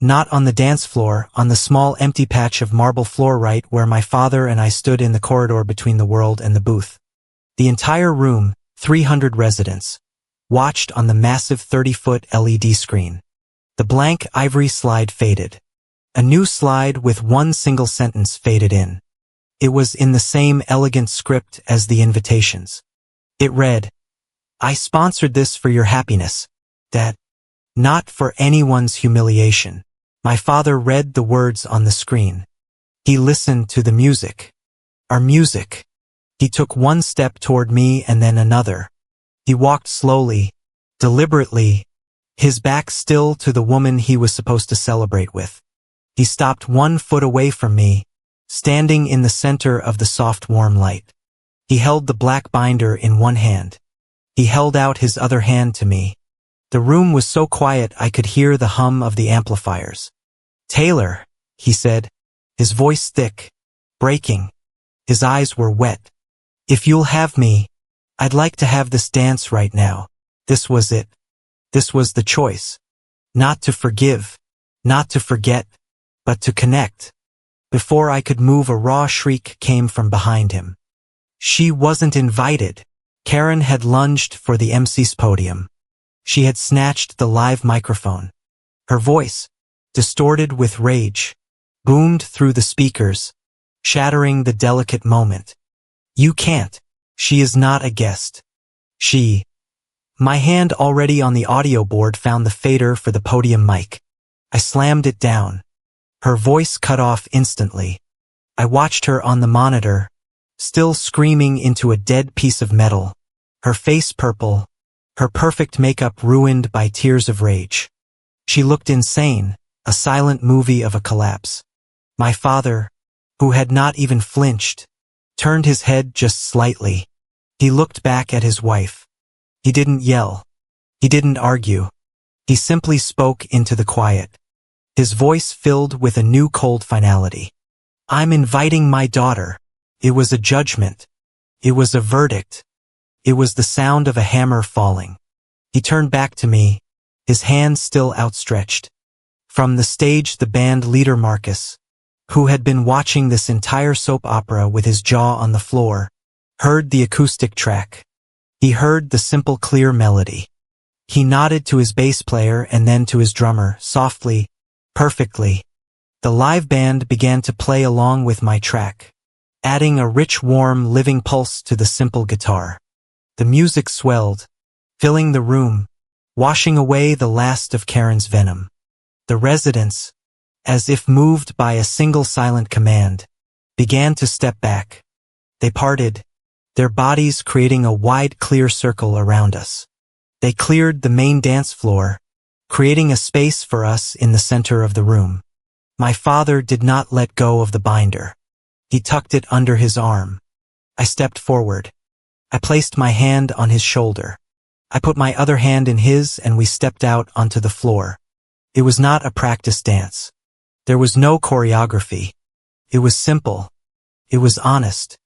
Not on the dance floor, on the small empty patch of marble floor right where my father and I stood in the corridor between the world and the booth. The entire room, 300 residents, watched on the massive 30-foot LED screen. The blank ivory slide faded. A new slide with one single sentence faded in. It was in the same elegant script as the invitations. It read, "I sponsored this for your happiness, Dad. Not for anyone's humiliation." My father read the words on the screen. He listened to the music. Our music. He took one step toward me and then another. He walked slowly, deliberately, his back still to the woman he was supposed to celebrate with. He stopped 1 foot away from me, standing in the center of the soft, warm light. He held the black binder in one hand. He held out his other hand to me. The room was so quiet I could hear the hum of the amplifiers. "Taylor," he said, his voice thick, breaking. His eyes were wet. "If you'll have me, I'd like to have this dance right now." This was it. This was the choice. Not to forgive, not to forget, but to connect. Before I could move, a raw shriek came from behind him. She wasn't invited. Karen had lunged for the MC's podium. She had snatched the live microphone. Her voice, distorted with rage, boomed through the speakers, shattering the delicate moment. "You can't. She is not a guest. She..." My hand, already on the audio board, found the fader for the podium mic. I slammed it down. Her voice cut off instantly. I watched her on the monitor, still screaming into a dead piece of metal, her face purple, her perfect makeup ruined by tears of rage. She looked insane, a silent movie of a collapse. My father, who had not even flinched, turned his head just slightly. He looked back at his wife. He didn't yell. He didn't argue. He simply spoke into the quiet. His voice filled with a new cold finality. I'm inviting my daughter. It was a judgment. It was a verdict. It was the sound of a hammer falling. He turned back to me, his hand still outstretched. From the stage, the band leader Marcus, who had been watching this entire soap opera with his jaw on the floor, heard the acoustic track. He heard the simple, clear melody. He nodded to his bass player and then to his drummer, softly, perfectly. The live band began to play along with my track, adding a rich, warm, living pulse to the simple guitar. The music swelled, filling the room, washing away the last of Karen's venom. The residents, as if moved by a single silent command, began to step back. They parted, their bodies creating a wide, clear circle around us. They cleared the main dance floor, creating a space for us in the center of the room. My father did not let go of the binder. He tucked it under his arm. I stepped forward. I placed my hand on his shoulder. I put my other hand in his and we stepped out onto the floor. It was not a practice dance. There was no choreography. It was simple. It was honest.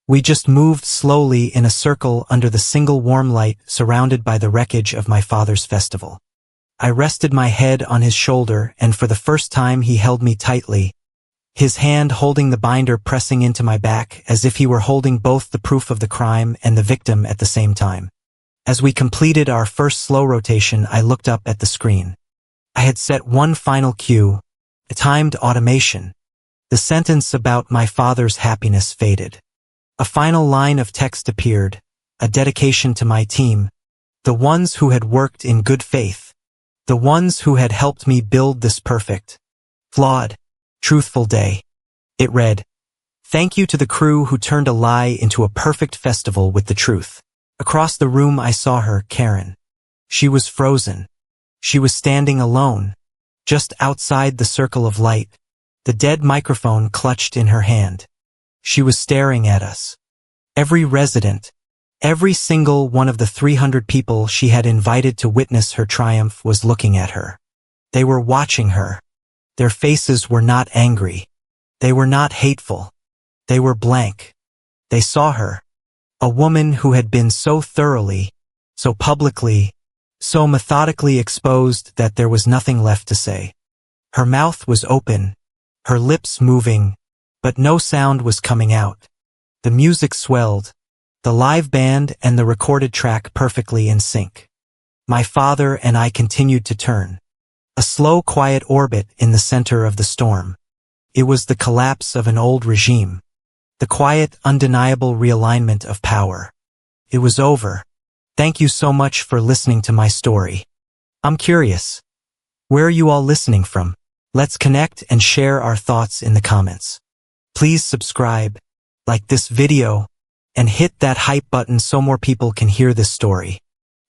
We just moved slowly in a circle under the single warm light surrounded by the wreckage of my father's festival. I rested my head on his shoulder and for the first time he held me tightly, his hand holding the binder pressing into my back as if he were holding both the proof of the crime and the victim at the same time. As we completed our first slow rotation, I looked up at the screen. I had set one final cue, a timed automation. The sentence about my father's happiness faded. A final line of text appeared, a dedication to my team, the ones who had worked in good faith, the ones who had helped me build this perfect, flawed, truthful day. It read, "Thank you to the crew who turned a lie into a perfect festival with the truth." Across the room I saw her, Karen. She was frozen. She was standing alone, just outside the circle of light, the dead microphone clutched in her hand. She was staring at us. Every resident, every single one of the 300 people she had invited to witness her triumph was looking at her. They were watching her. Their faces were not angry. They were not hateful. They were blank. They saw her, a woman who had been so thoroughly, so publicly, so methodically exposed that there was nothing left to say. Her mouth was open, her lips moving, but no sound was coming out. The music swelled, the live band and the recorded track perfectly in sync. My father and I continued to turn. A slow, quiet orbit in the center of the storm. It was the collapse of an old regime. The quiet, undeniable realignment of power. It was over. Thank you so much for listening to my story. I'm curious. Where are you all listening from? Let's connect and share our thoughts in the comments. Please subscribe, like this video, and hit that hype button so more people can hear this story.